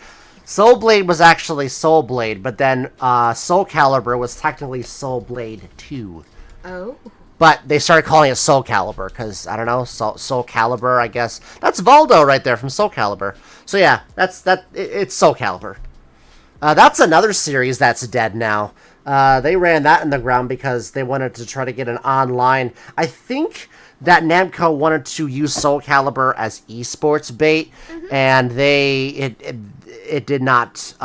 Soul Blade was actually Soul Blade, but then Soul Calibur was technically Soul Blade 2. Oh. But they started calling it Soul Calibur, because, I don't know, Soul Calibur, I guess. That's Voldo right there from Soul Calibur. So yeah, it's Soul Calibur. That's another series that's dead now. They ran that in the ground because they wanted to try to get an online. I think that Namco wanted to use Soul Calibur as esports bait, and it did not.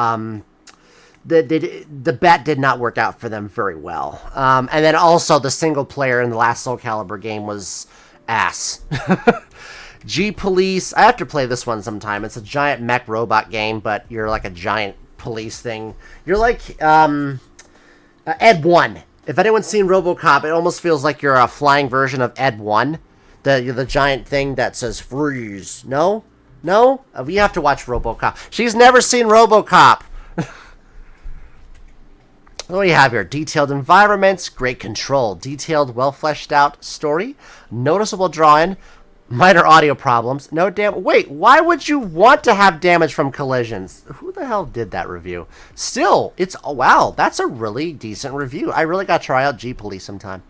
The bet did not work out for them very well. And then also the single player in the last Soul Calibur game was ass. G Police. I have to play this one sometime. It's a giant mech robot game, but you're like a giant police thing. You're like Ed 1. If anyone's seen RoboCop, it almost feels like you're a flying version of Ed 1. The giant thing that says freeze. No? No? We have to watch RoboCop. She's never seen RoboCop. What do we have here? Detailed environments, great control, detailed, well-fleshed out story, noticeable drawing, minor audio problems, no damage. Wait, why would you want to have damage from collisions? Who the hell did that review? Still, it's, oh wow, that's a really decent review. I really got to try out G Police sometime.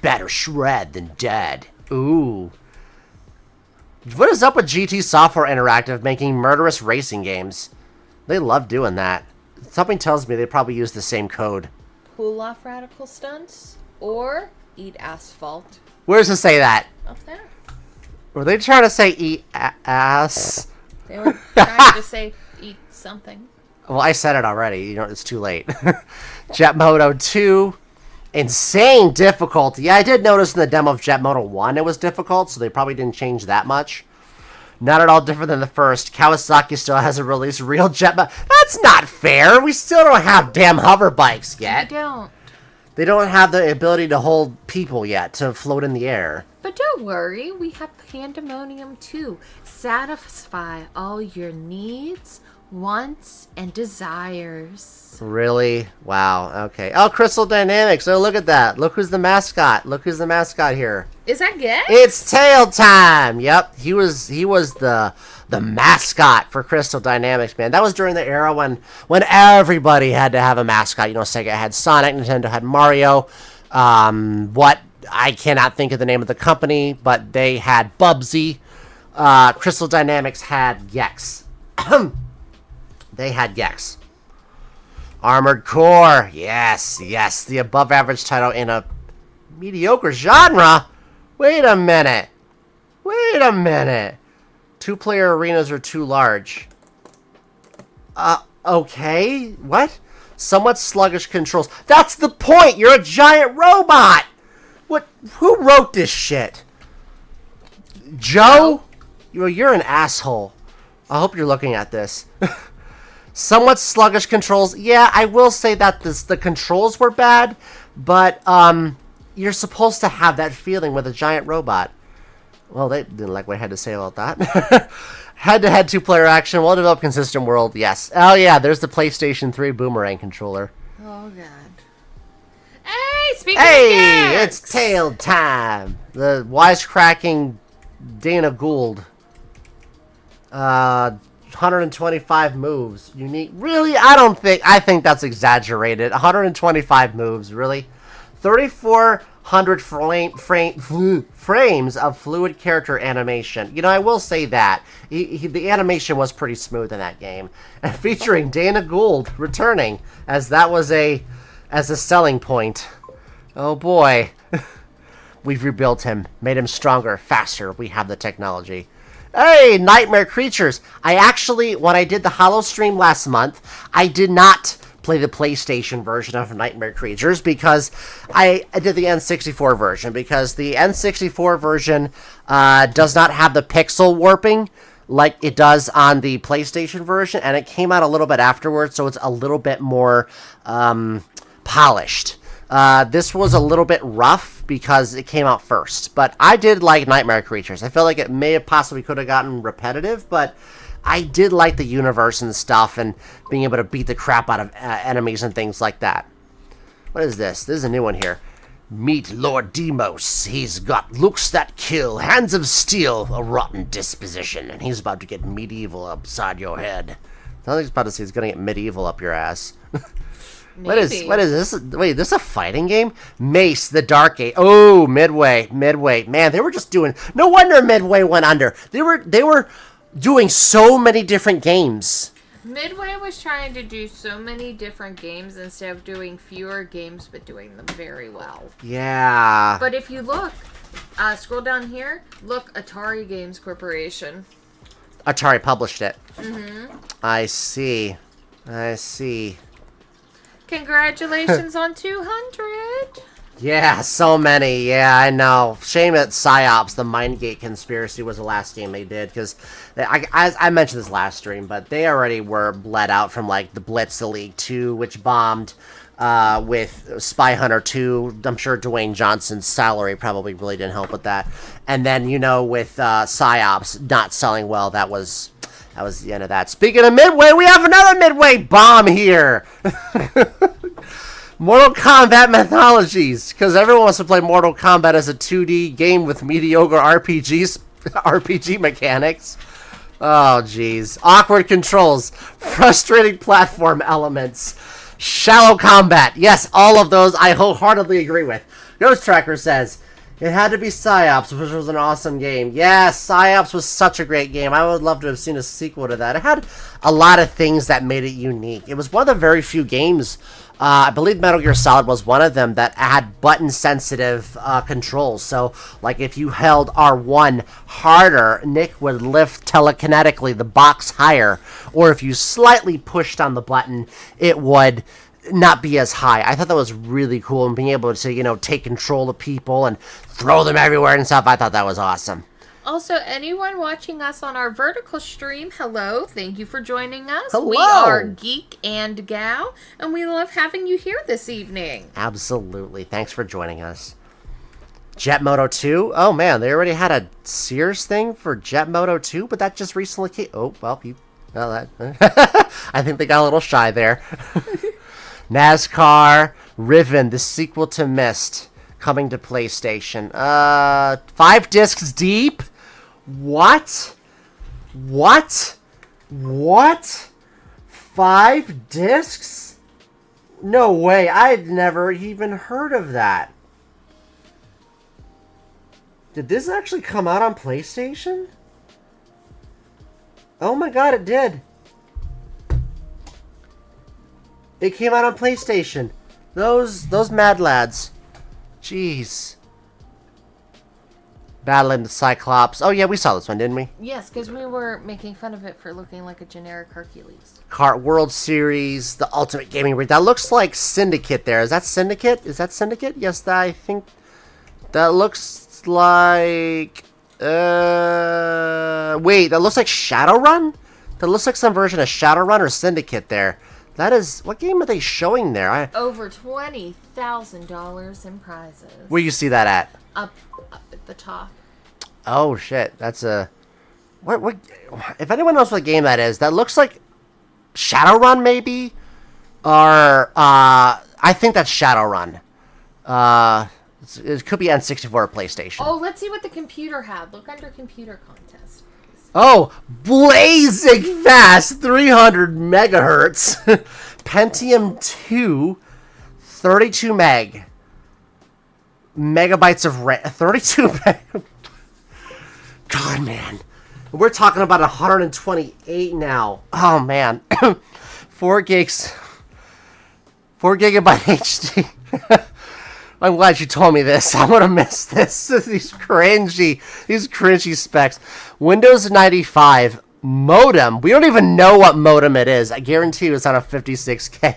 Better shred than dead. Ooh. What is up with GT Software Interactive making murderous racing games? They love doing that. Something tells me they probably use the same code. Pull off radical stunts or eat asphalt. Where does it say that? Up there. Were they trying to say eat ass? They were trying to say eat something. Well, I said it already. You know, it's too late. Jet Moto 2. Insane difficulty. Yeah, I did notice in the demo of Jet Moto 1 it was difficult, so they probably didn't change that much. Not at all different than the first. Kawasaki still hasn't released real jet bikes. That's not fair. We still don't have damn hover bikes yet. They don't. They don't have the ability to hold people yet, to float in the air. But don't worry, we have Pandemonium too. Satisfy all your needs, wants, and desires. Really? Wow. Okay. Oh, Crystal Dynamics. Oh, look at that. Look who's the mascot. Look who's the mascot here. Is that good? It's Tail Time. Yep. He was the mascot for Crystal Dynamics, man. That was during the era when everybody had to have a mascot. You know, Sega had Sonic, Nintendo had Mario. I cannot think of the name of the company, but they had Bubsy. Crystal Dynamics had Gex. They had Gex. Armored Core. Yes, yes. The above average title in a mediocre genre. Wait a minute. Wait a minute. 2-player arenas are too large. Okay. What? Somewhat sluggish controls. That's the point. You're a giant robot. What? Who wrote this shit? Joe? You're an asshole. I hope you're looking at this. Somewhat sluggish controls. Yeah, I will say that the controls were bad, but you're supposed to have that feeling with a giant robot. Well, they didn't like what I had to say about that. Head-to-head 2-player action, well-developed, consistent world, yes. Oh yeah, there's the PlayStation 3 Boomerang controller. Oh god. Hey, speaking of Hey, Gex! it's Tail Time. The wisecracking Dana Gould. 125 moves. Unique. Really? I think that's exaggerated. 125 moves, really? 3,400 frames of fluid character animation. You know, I will say that. The animation was pretty smooth in that game. And featuring Dana Gould returning, as that was as a selling point. Oh boy. We've rebuilt him, made him stronger, faster. We have the technology. Hey, Nightmare Creatures. I actually, when I did the Hollow stream last month, I did not play the PlayStation version of Nightmare Creatures because I did the N64 version because the N64 version does not have the pixel warping like it does on the PlayStation version, and it came out a little bit afterwards, so it's a little bit more polished. This was a little bit rough because it came out first, but I did like Nightmare Creatures. I feel like it may have possibly could have gotten repetitive, but I did like the universe and stuff and being able to beat the crap out of enemies and things like that. What is this? This is a new one here. Meet Lord Demos. He's got looks that kill, hands of steel, a rotten disposition, and he's about to get medieval upside your head. I think he's about to say he's gonna get medieval up your ass. What is this? Wait, this is a fighting game? Mace, the Dark Age. Oh, Midway. Man, they were just doing. No wonder Midway went under. They were doing so many different games. Midway was trying to do so many different games instead of doing fewer games, but doing them very well. Yeah. But if you look, scroll down here, look, Atari Games Corporation. Atari published it. Mm-hmm. I see. Congratulations on 200. Yeah, so many. Yeah, I know. Shame that PsyOps, the Mindgate Conspiracy, was the last game they did, because I mentioned this last stream, but they already were bled out from, like, the Blitz the League 2, which bombed, with Spy Hunter 2. I'm sure Dwayne Johnson's salary probably really didn't help with that. And then, you know, with PsyOps not selling well, that was the end of that. Speaking of Midway, we have another Midway bomb here! Mortal Kombat Mythologies, because everyone wants to play Mortal Kombat as a 2D game with mediocre RPG mechanics. Oh, jeez. Awkward controls, frustrating platform elements, shallow combat. Yes, all of those I wholeheartedly agree with. Ghost Tracker says, it had to be PsyOps, which was an awesome game. Yes, PsyOps was such a great game. I would love to have seen a sequel to that. It had a lot of things that made it unique. It was one of the very few games, I believe Metal Gear Solid was one of them, that had button-sensitive controls. So, like, if you held R1 harder, Nick would lift telekinetically the box higher. Or if you slightly pushed on the button, it would not be as high. I thought that was really cool, and being able to, you know, take control of people and throw them everywhere and stuff, I thought that was awesome. Also, anyone watching us on our vertical stream, hello, thank you for joining us. Hello. We are Geek and Gal, and we love having you here this evening. Absolutely. Thanks for joining us. Jet Moto 2? Oh man, they already had a Sears thing for Jet Moto 2, but that just recently came. Oh, well, I think they got a little shy there. NASCAR Riven, the sequel to Myst, coming to PlayStation. 5 discs deep? What? 5 discs? No way, I'd never even heard of that. Did this actually come out on PlayStation? Oh my god, it did. It came out on PlayStation. Those mad lads. Jeez. Battling the Cyclops. Oh yeah, we saw this one, didn't we? Yes, because we were making fun of it for looking like a generic Hercules. Kart World Series, the Ultimate Gaming Rig. That looks like Syndicate there. Is that Syndicate? Yes, I think that looks like... Wait, that looks like Shadowrun? That looks like some version of Shadowrun or Syndicate there. That is... What game are they showing there? Over $20,000 in prizes. Where you see that at? Up at the top. Oh, shit. That's a... What... If anyone knows what game that is, that looks like Shadowrun, maybe? Or, I think that's Shadowrun. It could be N64 or PlayStation. Oh, let's see what the computer had. Look under computer contest. Oh, blazing fast, 300 megahertz. Pentium 2, 32 megabytes of RAM. 32 meg. God, man. We're talking about 128 now. Oh, man. 4 gigs. 4 gigabyte HD. I'm glad you told me this. I'm gonna miss this. These cringy specs. Windows 95 modem. We don't even know what modem it is. I guarantee you it's on a 56K.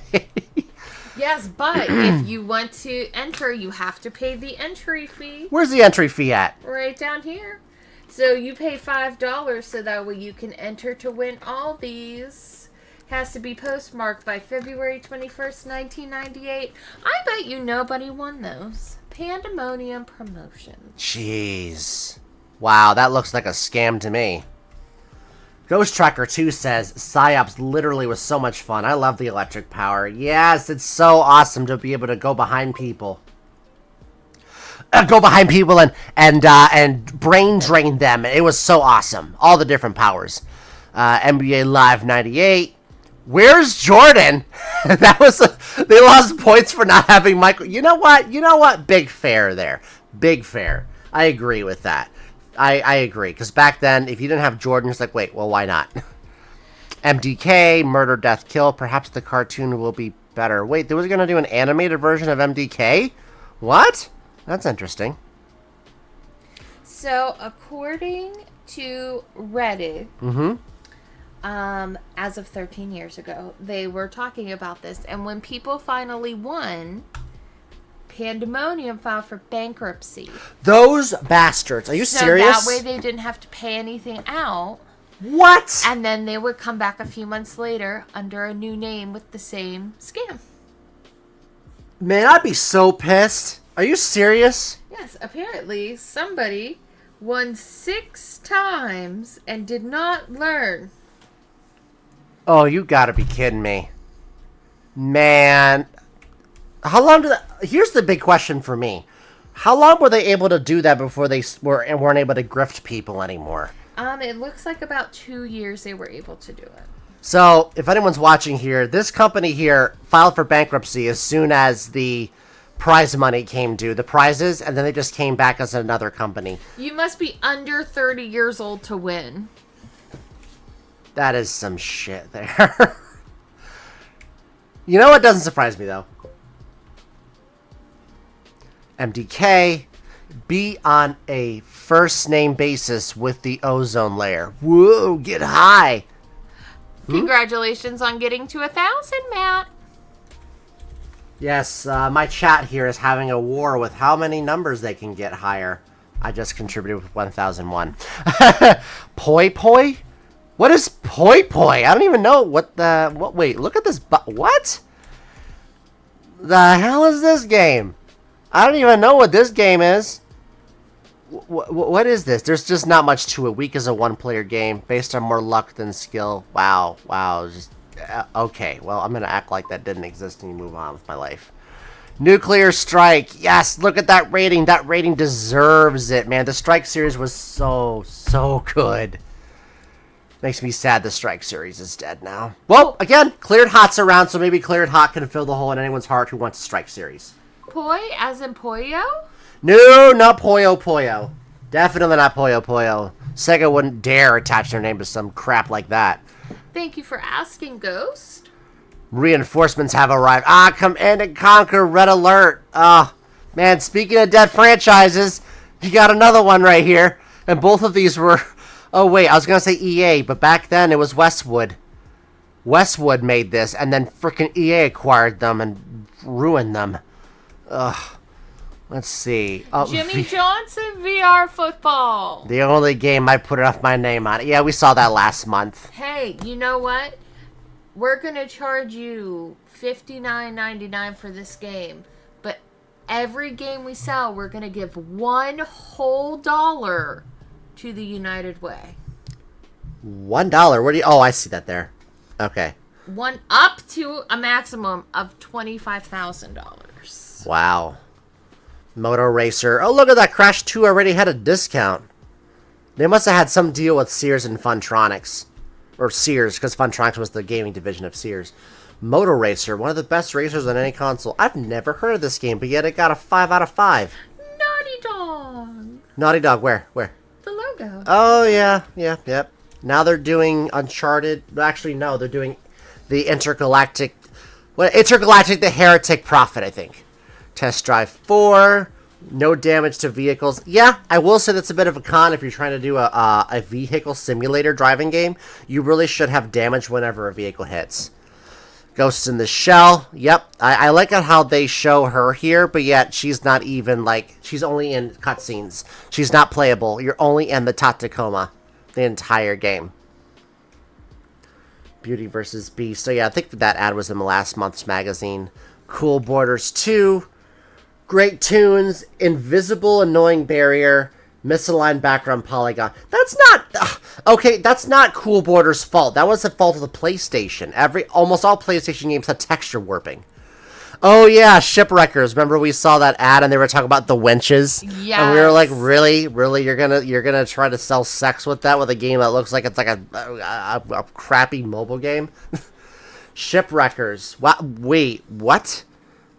Yes, but if you want to enter, you have to pay the entry fee. Where's the entry fee at? Right down here. So you pay $5 so that way you can enter to win all these. Has to be postmarked by February 21st, 1998. I bet you nobody won those. Pandemonium Promotions. Jeez. Wow, that looks like a scam to me. Ghost Tracker 2 says, PsyOps literally was so much fun. I love the electric power. Yes, it's so awesome to be able to go behind people. And brain drain them. It was so awesome. All the different powers. NBA Live 98. Where's Jordan? They lost points for not having Michael. You know what? Big fair there. Big fair. I agree with that. I agree. Because back then, if you didn't have Jordan, it's like, wait, well, why not? MDK, Murder, Death, Kill. Perhaps the cartoon will be better. Wait, they was going to do an animated version of MDK? What? That's interesting. So, according to Reddit, as of 13 years ago, they were talking about this. And when people finally won, Pandemonium filed for bankruptcy. Those bastards. Are you serious? That way they didn't have to pay anything out. What? And then they would come back a few months later under a new name with the same scam. Man, I'd be so pissed. Are you serious? Yes, apparently somebody won 6 times and did not learn. Oh, you gotta be kidding me. Man. How long did that... Here's the big question for me. How long were they able to do that before they weren't able to grift people anymore? It looks like about 2 years they were able to do it. So, if anyone's watching here, this company here filed for bankruptcy as soon as the prize money came due, the prizes, and then they just came back as another company. You must be under 30 years old to win. That is some shit there. You know what doesn't surprise me, though? MDK, be on a first-name basis with the ozone layer. Whoa, get high. Congratulations on getting to 1,000, Matt. Yes, my chat here is having a war with how many numbers they can get higher. I just contributed with 1001. Poi Poi? What is Poi Poi? I don't even know what the... Wait, look at this... What? The hell is this game? I don't even know what this game is. What is this? There's just not much to it. Week is a one-player game based on more luck than skill. Wow. Just okay. Well, I'm gonna act like that didn't exist and move on with my life. Nuclear Strike. Yes, look at that rating. That rating deserves it, man. The Strike series was so good. Makes me sad the Strike series is dead now. Well, again, Cleared Hot's around, so maybe Cleared Hot can fill the hole in anyone's heart who wants a Strike series. Poi, as in Pollo? No, not Pollo Pollo. Definitely not Pollo Pollo. Sega wouldn't dare attach their name to some crap like that. Thank you for asking, Ghost. Reinforcements have arrived. Command and Conquer Red Alert. Man, speaking of dead franchises, you got another one right here. And both of these were... Oh, wait, I was going to say EA, but back then it was Westwood. Westwood made this, and then frickin' EA acquired them and ruined them. Ugh. Let's see. Jimmy Johnson VR football. The only game I put off my name on. Yeah, we saw that last month. Hey, you know what? We're going to charge you $59.99 for this game. But every game we sell, we're going to give $1 whole to the United Way. $1? Where do you... Oh, I see that there. Okay. One up to a maximum of $25,000. Wow. Moto Racer. Oh, look at that. Crash 2 already had a discount. They must have had some deal with Sears and Funtronics. Or Sears, because Funtronics was the gaming division of Sears. Moto Racer, one of the best racers on any console. I've never heard of this game, but yet it got a 5 out of 5. Naughty Dog. Naughty Dog, where? The logo. Oh, yeah. Yep. Now they're doing Uncharted. Actually, no, they're doing the Intergalactic... The Heretic Prophet, I think. Test Drive 4. No damage to vehicles. Yeah, I will say that's a bit of a con if you're trying to do a vehicle simulator driving game. You really should have damage whenever a vehicle hits. Ghosts in the Shell. Yep, I like how they show her here, but yet she's not even, like, she's only in cutscenes. She's not playable. You're only in the Tacoma the entire game. Beauty versus Beast. So yeah, I think that ad was in the last month's magazine. Cool Borders 2. Great tunes, invisible annoying barrier, misaligned background polygon. That's not... okay, that's not Cool Borders' fault. That was the fault of the PlayStation. Almost all PlayStation games had texture warping. Oh yeah, Shipwreckers. Remember we saw that ad and they were talking about the winches? Yes. And we were like, really? You're gonna try to sell sex with that with a game that looks like it's like a crappy mobile game? Shipwreckers. Wait, what?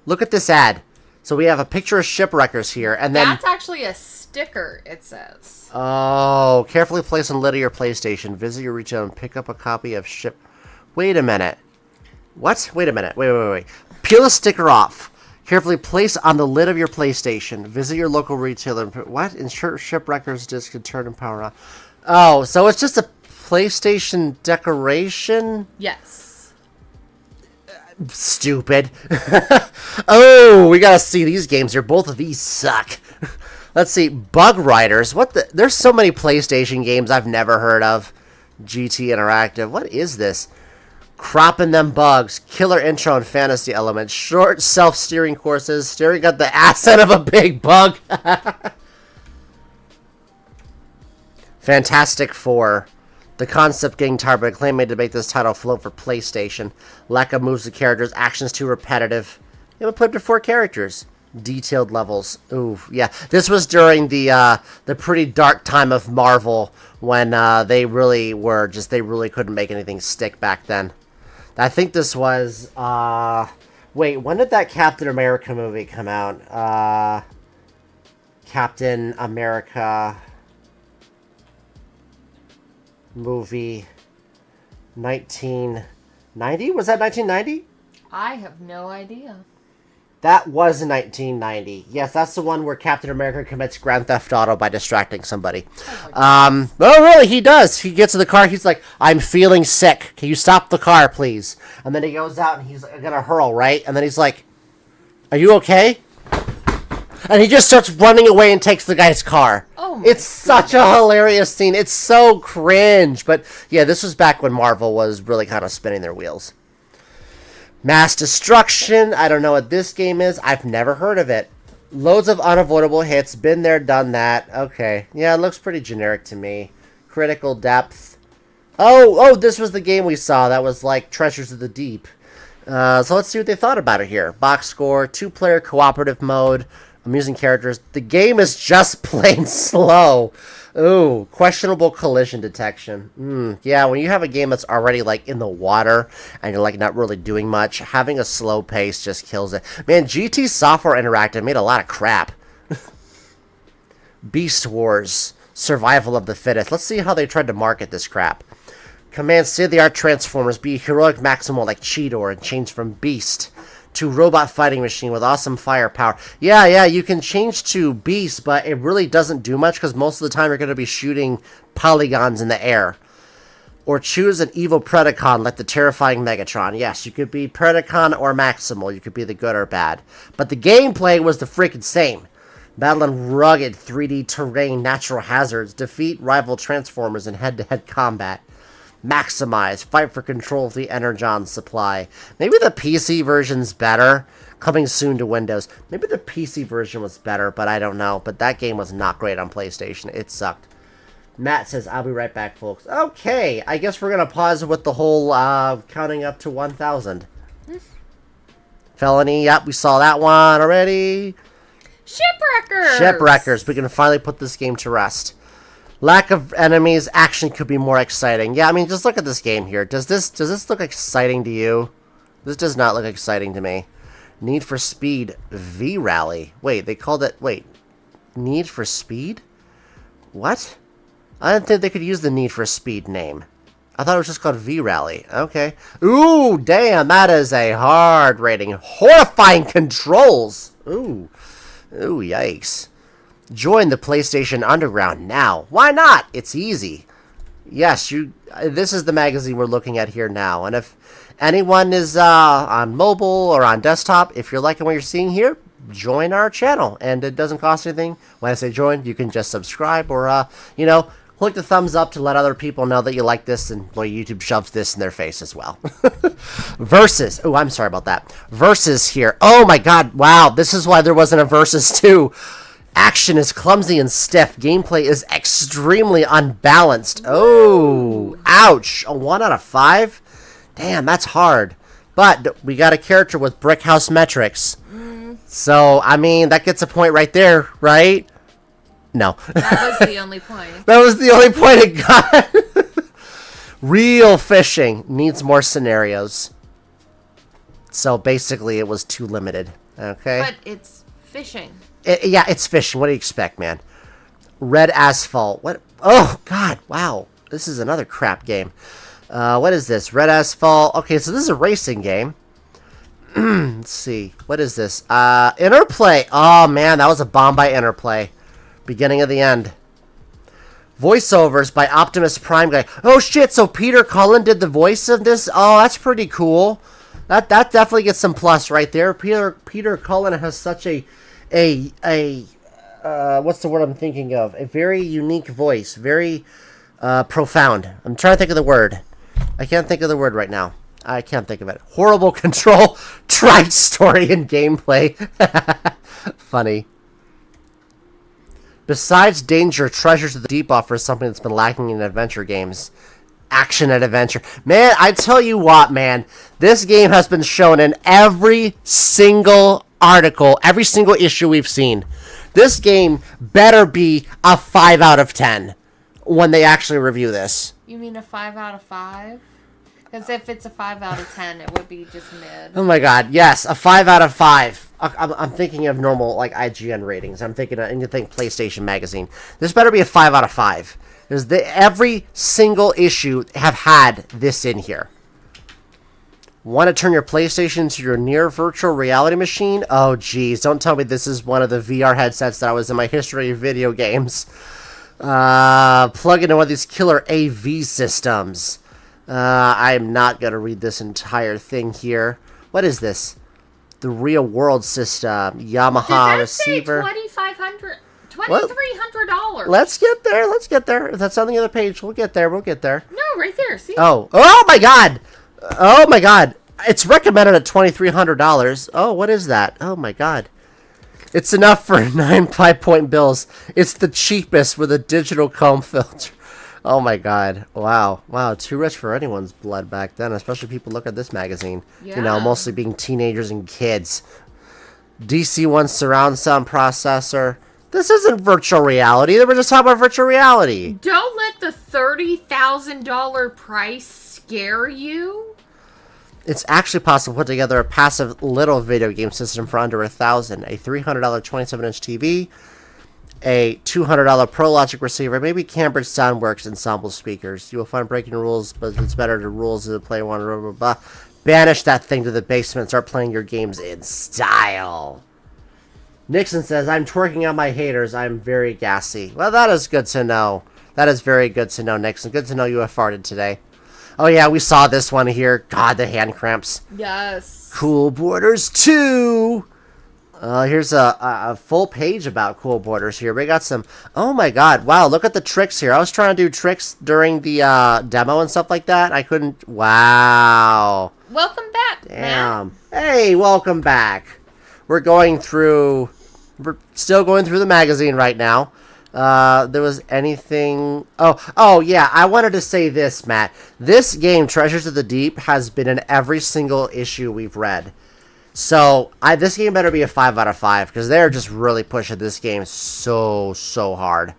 Look at this ad. So we have a picture of Shipwreckers here, and then... That's actually a sticker, it says. Oh, carefully place on lid of your PlayStation. Visit your retail and pick up a copy of Wait a minute. What? Wait a minute. Wait. Peel the sticker off. Carefully place on the lid of your PlayStation. Visit your local retailer. What? Ensure shipwreckers disc can turn and power on. Oh, so it's just a PlayStation decoration? Yes. Stupid. Oh, we gotta see these games here. Both of these suck. Let's see. Bug Riders. What the? There's so many PlayStation games I've never heard of. GT Interactive. What is this? Cropping them bugs. Killer intro and fantasy elements. Short self-steering courses. Staring at the ass end of a big bug. Fantastic Four. The concept getting tired, but claim made to make this title float for PlayStation. Lack of moves to characters. Actions too repetitive. It would play up to 4 characters. Detailed levels. Ooh, yeah. This was during the pretty dark time of Marvel when they really couldn't make anything stick back then. I think this was, wait, when did that Captain America movie come out? Captain America movie 1990? Was that 1990? I have no idea. That was in 1990. Yes, that's the one where Captain America commits Grand Theft Auto by distracting somebody. Oh, really? He does. He gets in the car. He's like, I'm feeling sick. Can you stop the car, please? And then he goes out and he's going to hurl, right? And then he's like, are you okay? And he just starts running away and takes the guy's car. Oh, it's such a hilarious scene. It's so cringe. But yeah, this was back when Marvel was really kind of spinning their wheels. Mass Destruction. I don't know what this game is. I've never heard of it. Loads of unavoidable hits. Been there, done that. Okay. Yeah, it looks pretty generic to me. Critical Depth. Oh, this was the game we saw. That was like Treasures of the Deep. So let's see what they thought about it here. Box score. 2-player cooperative mode. Amusing characters. The game is just plain slow. Ooh, questionable collision detection. Yeah, when you have a game that's already, like, in the water and you're, like, not really doing much, having a slow pace just kills it. Man, GT Software Interactive made a lot of crap. Beast Wars. Survival of the Fittest. Let's see how they tried to market this crap. Command state-of-the-art Transformers. Be a heroic maximal like Cheetor and change from Beast to robot fighting machine with awesome firepower. Yeah, you can change to Beast, but it really doesn't do much because most of the time you're going to be shooting polygons in the air. Or choose an evil Predacon like the terrifying Megatron. Yes, you could be Predacon or Maximal. You could be the good or bad. But the gameplay was the freaking same. Battle in rugged 3D terrain, natural hazards, defeat rival Transformers in head-to-head combat. Maximize. Fight for control of the Energon supply. Maybe the PC version's better. Coming soon to Windows. Maybe the PC version was better, but I don't know. But that game was not great on PlayStation. It sucked. Matt says, I'll be right back, folks. Okay, I guess we're going to pause with the whole counting up to 1,000. Felony, yep, we saw that one already. Shipwreckers. We can finally put this game to rest. Lack of enemies, action could be more exciting. Yeah, I mean, just look at this game here. Does this look exciting to you? This does not look exciting to me. Need for Speed V-Rally. Wait, they called it... Wait. Need for Speed? What? I didn't think they could use the Need for Speed name. I thought it was just called V-Rally. Okay. Ooh, damn, that is a hard rating. Horrifying controls! Ooh, yikes. Join the PlayStation Underground now. Why not? It's easy. Yes, this is the magazine we're looking at here now. And if anyone is on mobile or on desktop, if you're liking what you're seeing here, join our channel. And it doesn't cost anything. When I say join, you can just subscribe or, click the thumbs up to let other people know that you like this, and YouTube shoves this in their face as well. Versus. Oh, I'm sorry about that. Versus here. Oh my god. Wow. This is why there wasn't a Versus 2. Action is clumsy and stiff. Gameplay is extremely unbalanced. Oh, ouch. A 1 out of 5? Damn, that's hard. But we got a character with brick house metrics. So, I mean, that gets a point right there, right? No. That was the only point. That was the only point it got. Real fishing needs more scenarios. So, basically, it was too limited. Okay? But it's fishing. Yeah, it's fishing. What do you expect, man? Red Asphalt. What? Oh, God. Wow. This is another crap game. What is this? Red Asphalt. Okay, so this is a racing game. Let's see. What is this? Interplay. Oh, man, that was a bomb by Interplay. Beginning of the end. Voiceovers by Optimus Prime guy. Oh, shit, so Peter Cullen did the voice of this? Oh, that's pretty cool. That definitely gets some plus right there. Peter Cullen has such a what's the word I'm thinking of? A very unique voice. Very profound. I'm trying to think of the word. I can't think of the word right now. I can't think of it. Horrible control, tried story and gameplay. Funny. Besides danger, Treasures of the Deep offers something that's been lacking in adventure games. Action and adventure. Man, I tell you what, man. This game has been shown in every single article, every single issue we've seen. This game better be a 5 out of 10 when they actually review this. You mean a 5 out of 5? Because if it's a 5 out of 10, it would be just mid. Oh my god, yes, a 5 out of 5. I'm thinking of normal, like, IGN ratings. I'm thinking of anything PlayStation Magazine. This better be a 5 out of 5. Because every single issue have had this in here. Want to turn your PlayStation into your near virtual reality machine? Oh, geez. Don't tell me this is one of the VR headsets that was in my history of video games. Plug into one of these killer AV systems. I'm not going to read this entire thing here. What is this? The real world system. Yamaha receiver. Did that say $2,300? Let's get there. Let's get there. If that's on the other page, we'll get there. We'll get there. No, right there. See? Oh my god. Oh my god. It's recommended at $2,300. Oh, what is that? Oh my god. It's enough for 9 5-point bills. It's the cheapest with a digital comb filter. Oh my god. Wow. Wow, too rich for anyone's blood back then, especially people look at this magazine. Yeah. You know, mostly being teenagers and kids. DC-1 surround sound processor. This isn't virtual reality. They were just talking about virtual reality. Don't let the $30,000 price scare you. It's actually possible to put together a passive little video game system for under $1,000. A $300 27-inch TV, a $200 Pro Logic receiver, maybe Cambridge Soundworks ensemble speakers. You will find breaking rules, but it's better to rules to play one. Blah, blah, blah. Banish that thing to the basement and start playing your games in style. Nixon says, I'm twerking on my haters. I'm very gassy. Well, that is good to know. That is very good to know, Nixon. Good to know you have farted today. Oh, yeah, we saw this one here. God, the hand cramps. Yes. Cool Borders 2. Here's a full page about Cool Borders here. We got some... Oh, my God. Wow, look at the tricks here. I was trying to do tricks during the demo and stuff like that. I couldn't... Wow. Welcome back, Damn. Man. Hey, welcome back. We're still going through the magazine right now. There was anything... Oh, yeah, I wanted to say this, Matt. This game, Treasures of the Deep, has been in every single issue we've read. So, this game better be a 5 out of 5, because they're just really pushing this game so hard.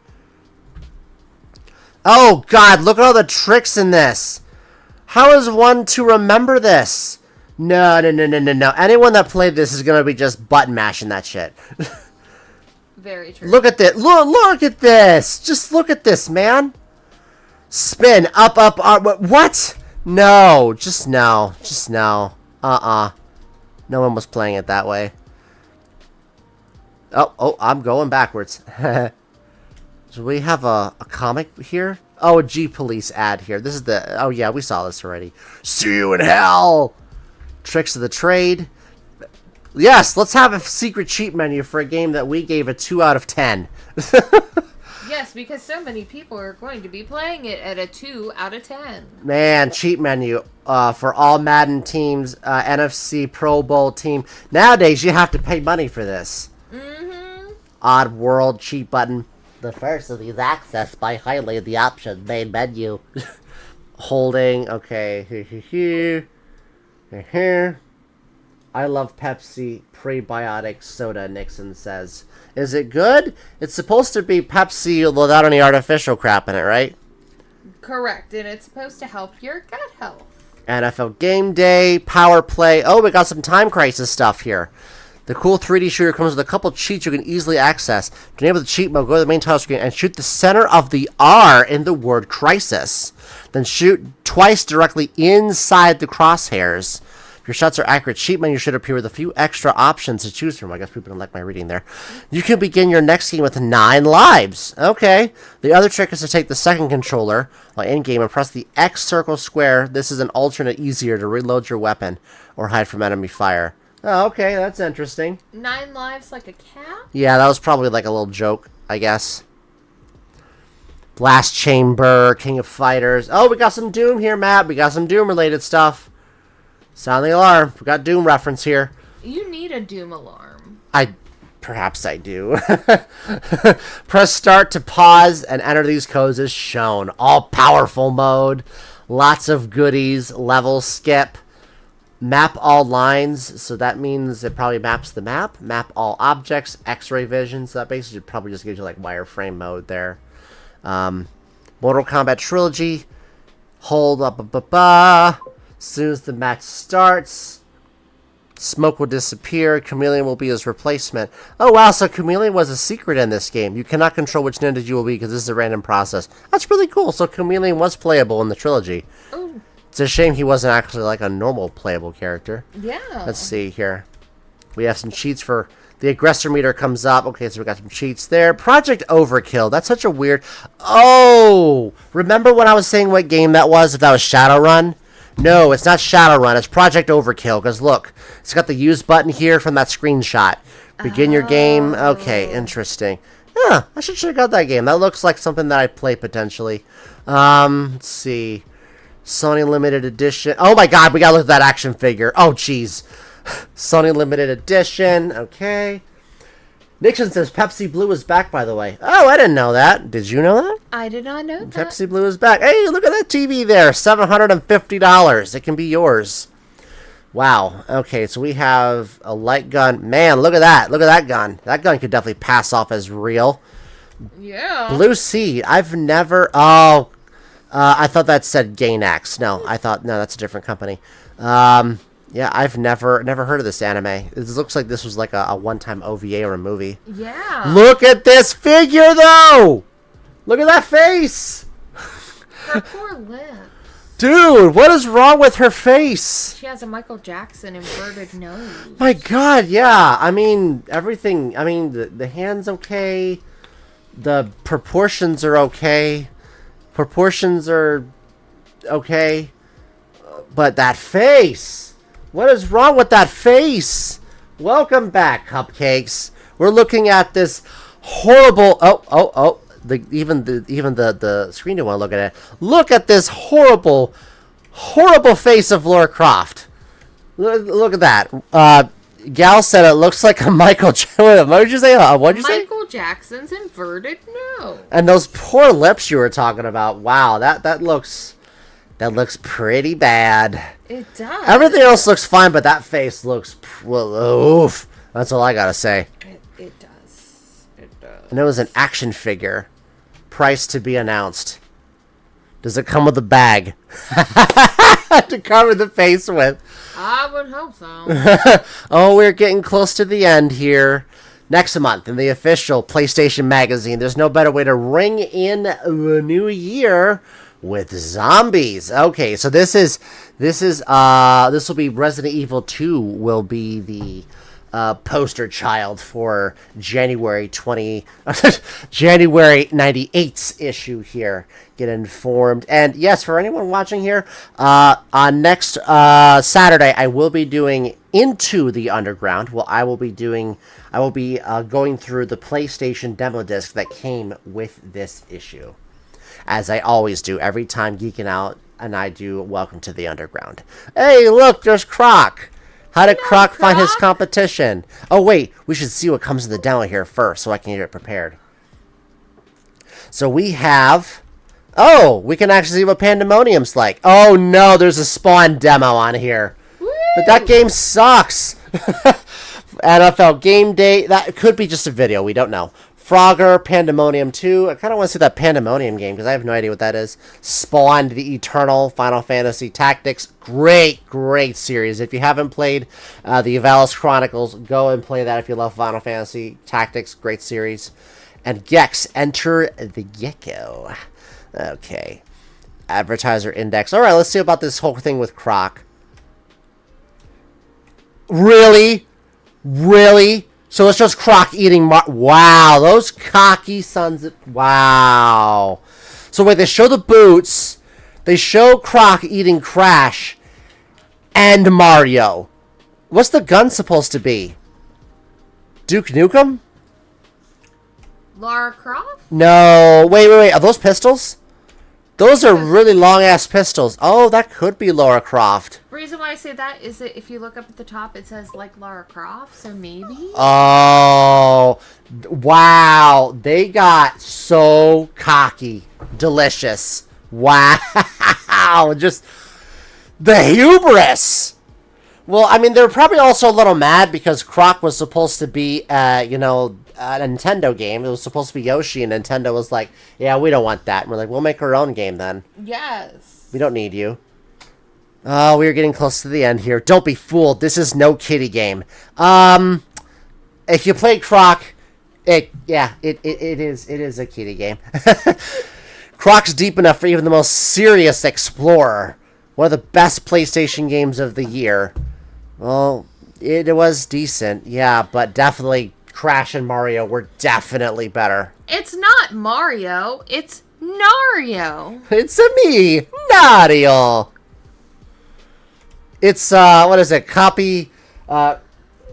Oh, God, look at all the tricks in this. How is one to remember this? No. Anyone that played this is going to be just button mashing that shit. Very true. Look at this. Look at this. Just look at this, man. Spin. Up. What? No. Just no. No one was playing it that way. Oh, I'm going backwards. So we have a comic here? Oh, a G-Police ad here. This is the... Oh, yeah, we saw this already. See you in hell! Tricks of the trade. Yes, let's have a secret cheat menu for a game that we gave a 2 out of 10. Yes, because so many people are going to be playing it at a 2 out of 10. Man, cheat menu for all Madden teams, NFC Pro Bowl team. Nowadays, you have to pay money for this. Mm-hmm. Odd World cheat button. The first of these accessed by highlighting the option main menu. Holding, okay. Here. I love Pepsi prebiotic soda, Nixon says. Is it good? It's supposed to be Pepsi without any artificial crap in it, right? Correct, and it's supposed to help your gut health. NFL Game Day, Power Play. Oh, we got some Time Crisis stuff here. The cool 3D shooter comes with a couple cheats you can easily access. To enable the cheat mode, go to the main title screen and shoot the center of the R in the word crisis. Then shoot twice directly inside the crosshairs. If your shots are accurate, cheat menu should appear with a few extra options to choose from. I guess people don't like my reading there. You can begin your next game with 9 lives. Okay. The other trick is to take the second controller while in-game and press the X circle square. This is an alternate easier to reload your weapon or hide from enemy fire. Oh, okay, that's interesting. 9 lives like a cat? Yeah, that was probably like a little joke, I guess. Blast Chamber, King of Fighters. Oh, we got some Doom here, Matt. We got some Doom-related stuff. Sound the alarm. We got Doom reference here. You need a Doom alarm. Perhaps I do. Press start to pause and enter these codes as shown. All-powerful mode. Lots of goodies. Level skip. Map all lines, so that means it probably maps the map. Map all objects, X-ray vision, so that basically probably just gives you like wireframe mode there. Mortal Kombat Trilogy. Hold up, as soon as the match starts, smoke will disappear. Chameleon will be his replacement. Oh wow, so Chameleon was a secret in this game. You cannot control which ninja you will be because this is a random process. That's really cool. So Chameleon was playable in the trilogy. Oh. It's a shame he wasn't actually like a normal playable character. Yeah. Let's see here. We have some cheats for... The aggressor meter comes up. Okay, so we got some cheats there. Project Overkill. That's such a weird... Oh! Remember when I was saying what game that was? If that was Shadowrun? No, it's not Shadowrun. It's Project Overkill. Because look, it's got the use button here from that screenshot. Begin your game. Okay, interesting. Yeah, I should check out that game. That looks like something that I'd play potentially. Let's see... Sony Limited Edition. Oh my god, we gotta look at that action figure. Oh, jeez. Sony Limited Edition. Okay. Nixon says Pepsi Blue is back, by the way. Oh, I didn't know that. Did you know that? I did not know that. Pepsi Blue is back. Hey, look at that TV there. $750. It can be yours. Wow. Okay, so we have a light gun. Man, look at that. Look at that gun. That gun could definitely pass off as real. Yeah. Blue Seed. I've never... Oh... I thought that said Gainax. No, that's a different company. Yeah, I've never heard of this anime. It looks like this was like a one-time OVA or a movie. Yeah. Look at this figure, though! Look at that face! Her poor lips. Dude, what is wrong with her face? She has a Michael Jackson inverted nose. My god, yeah. I mean, everything. I mean, the hand's okay. The proportions are okay. Proportions are okay, but that face! What is wrong with that face? Welcome back, Cupcakes. We're looking at this horrible... Even the screen didn't want to look at it. Look at this horrible face of Lara Croft. Look at that. Gal said it looks like a Michael... What did you say? What did you say? Michael Jackson's inverted nose. And those poor lips you were talking about. Wow, that looks pretty bad. It does. Everything else looks fine, but that face looks... Well, oof. That's all I gotta say. It does. It does. And it was an action figure. Price to be announced. Does it come with a bag? To cover the face with. I would hope so. Oh, we're getting close to the end here. Next month in the official PlayStation Magazine, there's no better way to ring in the new year with zombies. Okay, so this will be Resident Evil 2 will be the poster child for January 98's issue here. Get informed. And yes, for anyone watching here, on next Saturday, I will be doing Into the Underground. Well, I will be going through the PlayStation demo disc that came with this issue, as I always do every time Geeking Out and I do Welcome to the Underground. Hey, look, there's Croc. How did Croc find his competition? Oh, wait, we should see what comes in the demo here first so I can get it prepared. So we have... Oh, we can actually see what Pandemonium's like. Oh, no, there's a Spawn demo on here. Woo! But that game sucks. NFL Game Day. That could be just a video. We don't know. Frogger, Pandemonium 2. I kind of want to see that Pandemonium game because I have no idea what that is. Spawn, The Eternal, Final Fantasy Tactics. Great, great series. If you haven't played the Avalis Chronicles, go and play that if you love Final Fantasy Tactics. Great series. And Gex, Enter the Gecko. Okay. Advertiser index. All right, let's see about this whole thing with Croc. Really? Really? So it's just Croc eating wow, those cocky sons of... Wow. So wait, they show the boots, they show Croc eating Crash, and Mario. What's the gun supposed to be? Duke Nukem? Lara Croft? No. Wait. Are those pistols? Those are really long-ass pistols. Oh, that could be Lara Croft. The reason why I say that is that if you look up at the top, it says, like, Lara Croft, so maybe? Oh, wow. They got so cocky. Delicious. Wow. Just the hubris. Well, I mean, they're probably also a little mad because Croc was supposed to be, a Nintendo game. It was supposed to be Yoshi, and Nintendo was like, yeah, we don't want that. And we're like, we'll make our own game then. Yes. We don't need you. Oh, we are getting close to the end here. Don't be fooled. This is no kiddie game. If you play Croc, it is a kiddie game. Croc's deep enough for even the most serious explorer. One of the best PlayStation games of the year. Well, it was decent, yeah, but definitely Crash and Mario were definitely better. It's not Mario, it's Nario. It's me, Nario. It's, what is it,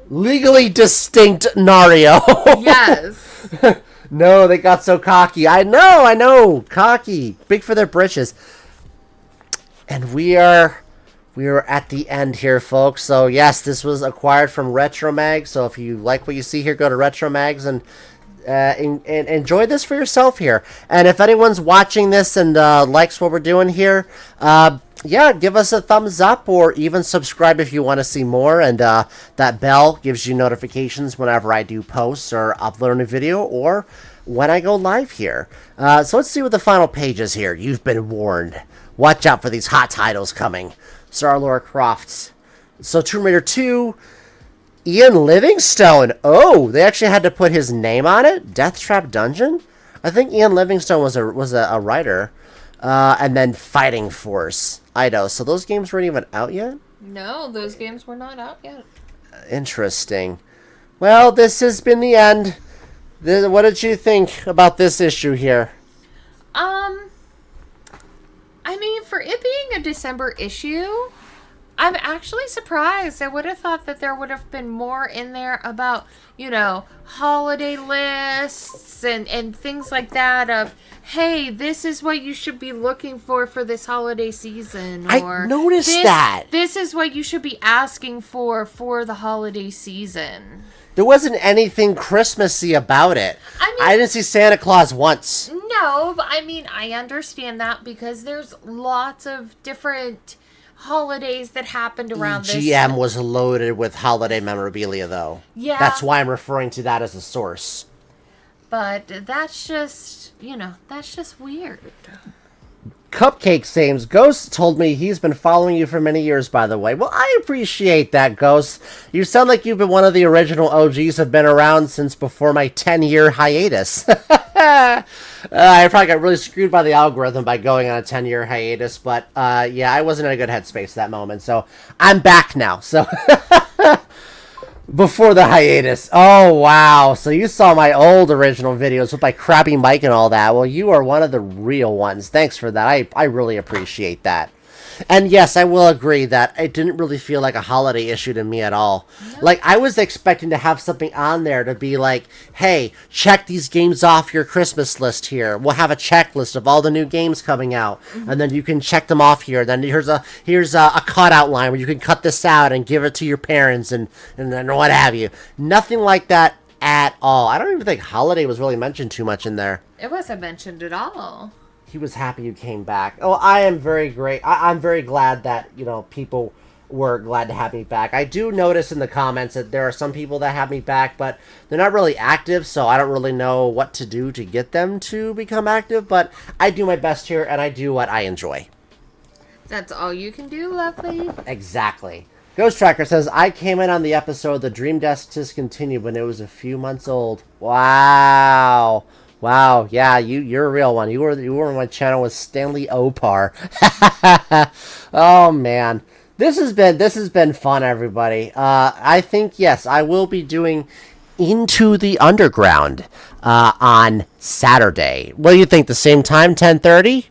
legally distinct Nario. Yes. No, they got so cocky. I know, cocky. Big for their britches. And we are at the end here, folks. So yes, this was acquired from Retromag. So if you like what you see here, go to Retromags and enjoy this for yourself here. And if anyone's watching this and likes what we're doing here, yeah, give us a thumbs up or even subscribe if you want to see more. And that bell gives you notifications whenever I do posts or upload a new video or when I go live here. So let's see what the final page is here. You've been warned. Watch out for these hot titles coming. Sarah Lara Croft. So Tomb Raider 2, Ian Livingstone. Oh, they actually had to put his name on it? Death Trap Dungeon? I think Ian Livingstone was a writer. And then Fighting Force. Eidos. So those games weren't even out yet? No, those games were not out yet. Interesting. Well, this has been the end. What did you think about this issue here? I mean, for it being a December issue, I'm actually surprised. I would have thought that there would have been more in there about, holiday lists and things like that of, hey, this is what you should be looking for this holiday season. Or I noticed that. This is what you should be asking for the holiday season. There wasn't anything Christmassy about it. I didn't see Santa Claus once. No, but I understand that because there's lots of different holidays that happened around this. GM was loaded with holiday memorabilia, though. Yeah. That's why I'm referring to that as a source. But that's just, that's just weird. Cupcake Sames. Ghost told me he's been following you for many years, by the way. Well, I appreciate that, Ghost. You sound like you've been one of the original OGs, have been around since before my 10-year hiatus. I probably got really screwed by the algorithm by going on a 10-year hiatus, but yeah, I wasn't in a good headspace at that moment, so I'm back now. So before the hiatus. Oh, wow. So you saw my old original videos with my crappy mic and all that. Well, you are one of the real ones. Thanks for that. I really appreciate that. And yes, I will agree that it didn't really feel like a holiday issue to me at all. No. Like, I was expecting to have something on there to be like, hey, check these games off your Christmas list here. We'll have a checklist of all the new games coming out. Mm-hmm. And then you can check them off here. Then here's a cutout line where you can cut this out and give it to your parents and then what have you. Nothing like that at all. I don't even think holiday was really mentioned too much in there. It wasn't mentioned at all. he was happy you came back. Oh, I am very great. I'm very glad that, people were glad to have me back. I do notice in the comments that there are some people that have me back, but they're not really active, so I don't really know what to do to get them to become active, but I do my best here, and I do what I enjoy. That's all you can do, lovely. Exactly. Ghost Tracker says, I came in on the episode The Dream Desk Discontinued when it was a few months old. Wow. Wow. Yeah, you're a real one. You were on my channel with Stanley Opar. Oh, man. This has been fun, everybody. I think, yes, I will be doing Into the Underground on Saturday. What do you think? The same time, 10:30?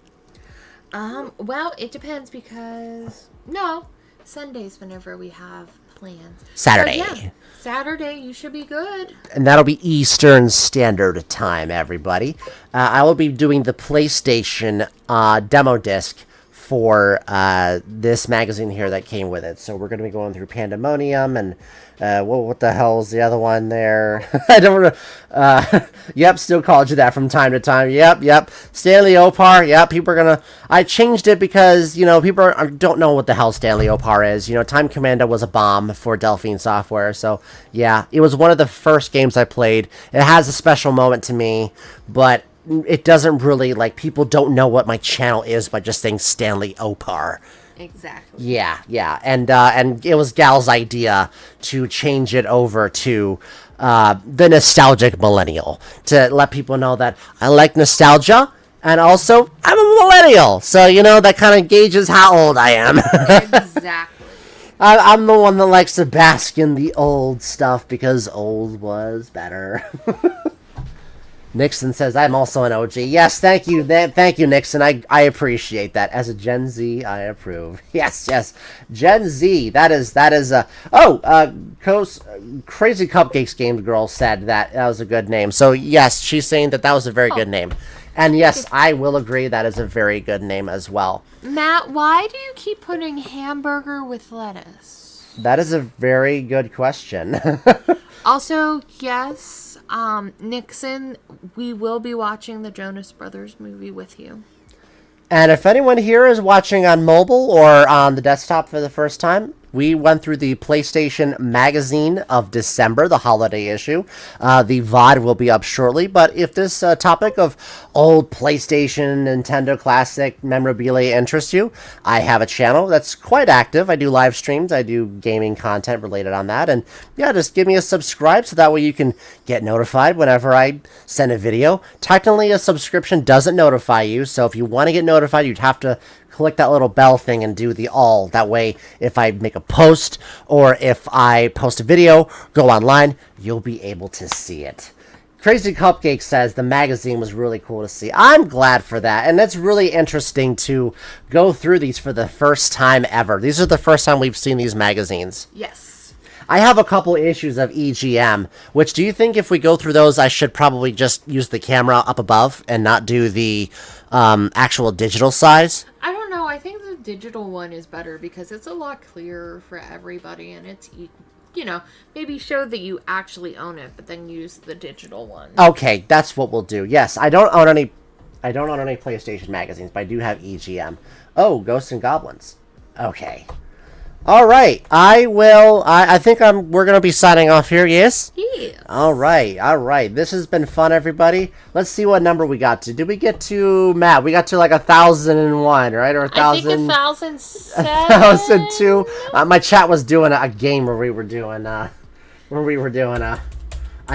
Well, it depends because Sundays whenever we have plans. Saturday. So, yeah, Saturday you should be good. And that'll be Eastern Standard Time, everybody. I will be doing the PlayStation demo disc for this magazine here that came with it. So we're going to be going through Pandemonium and what the hell's the other one there? I don't know. Yep, still called you that from time to time. Yep. Stanley Opar. Yep, people are going to... I changed it because, people don't know what the hell Stanley Opar is. Time Commando was a bomb for Delphine Software. So, yeah, it was one of the first games I played. It has a special moment to me, but it doesn't really, people don't know what my channel is by just saying Stanley Opar. Exactly. Yeah. And it was Gal's idea to change it over to the Nostalgic Millennial, to let people know that I like nostalgia, and also I'm a millennial. So, that kind of gauges how old I am. Exactly. I'm the one that likes to bask in the old stuff because old was better. Nixon says, I'm also an OG. Yes, thank you, Nixon. I appreciate that. As a Gen Z, I approve. Yes. Gen Z, that is Crazy Cupcakes Games Girl said that was a good name. So, yes, she's saying that was a very good name. And, yes, I will agree that is a very good name as well. Matt, why do you keep putting hamburger with lettuce? That is a very good question. Also, yes, Nixon, we will be watching the Jonas Brothers movie with you. And if anyone here is watching on mobile or on the desktop for the first time, we went through the PlayStation Magazine of December, the holiday issue. The VOD will be up shortly, but if this topic of old PlayStation, Nintendo Classic memorabilia interests you, I have a channel that's quite active. I do live streams, I do gaming content related on that, and yeah, just give me a subscribe so that way you can get notified whenever I send a video. Technically, a subscription doesn't notify you, so if you want to get notified, you'd have to click that little bell thing and do the all. That way, if I make a post or if I post a video, go online, you'll be able to see it. Crazy Cupcake says the magazine was really cool to see. I'm glad for that, and it's really interesting to go through these for the first time ever. These are the first time we've seen these magazines. Yes. I have a couple issues of EGM, which do you think if we go through those, I should probably just use the camera up above and not do the actual digital size? I don't know. I think the digital one is better because it's a lot clearer for everybody, and it's, maybe show that you actually own it, but then use the digital one. Okay, that's what we'll do. Yes, I don't own any PlayStation magazines, but I do have EGM. Oh, Ghosts and Goblins. Okay. All right. I think we're going to be signing off here, yes? Yes. All right. This has been fun, everybody. Let's see what number we got to. Did we get to, Matt? We got to 1,001, right? Or 1,000? I think 1,007. 1,002. My chat was doing a game where we were doing a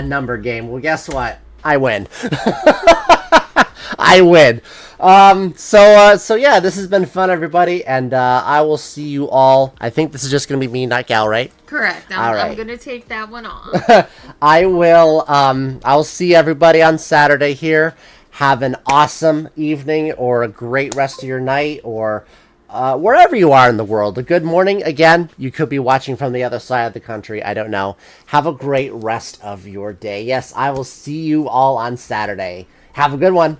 number game. Well, guess what? I win. I win. So yeah, this has been fun, everybody, and I will see you all. I think this is just gonna be me, not Gal, right? Correct. I'm gonna take that one off. I'll see everybody on Saturday here. Have an awesome evening or a great rest of your night or wherever you are in the world. A good morning. Again, you could be watching from the other side of the country. I don't know. Have a great rest of your day. Yes, I will see you all on Saturday. Have a good one.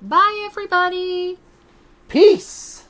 Bye, everybody. Peace.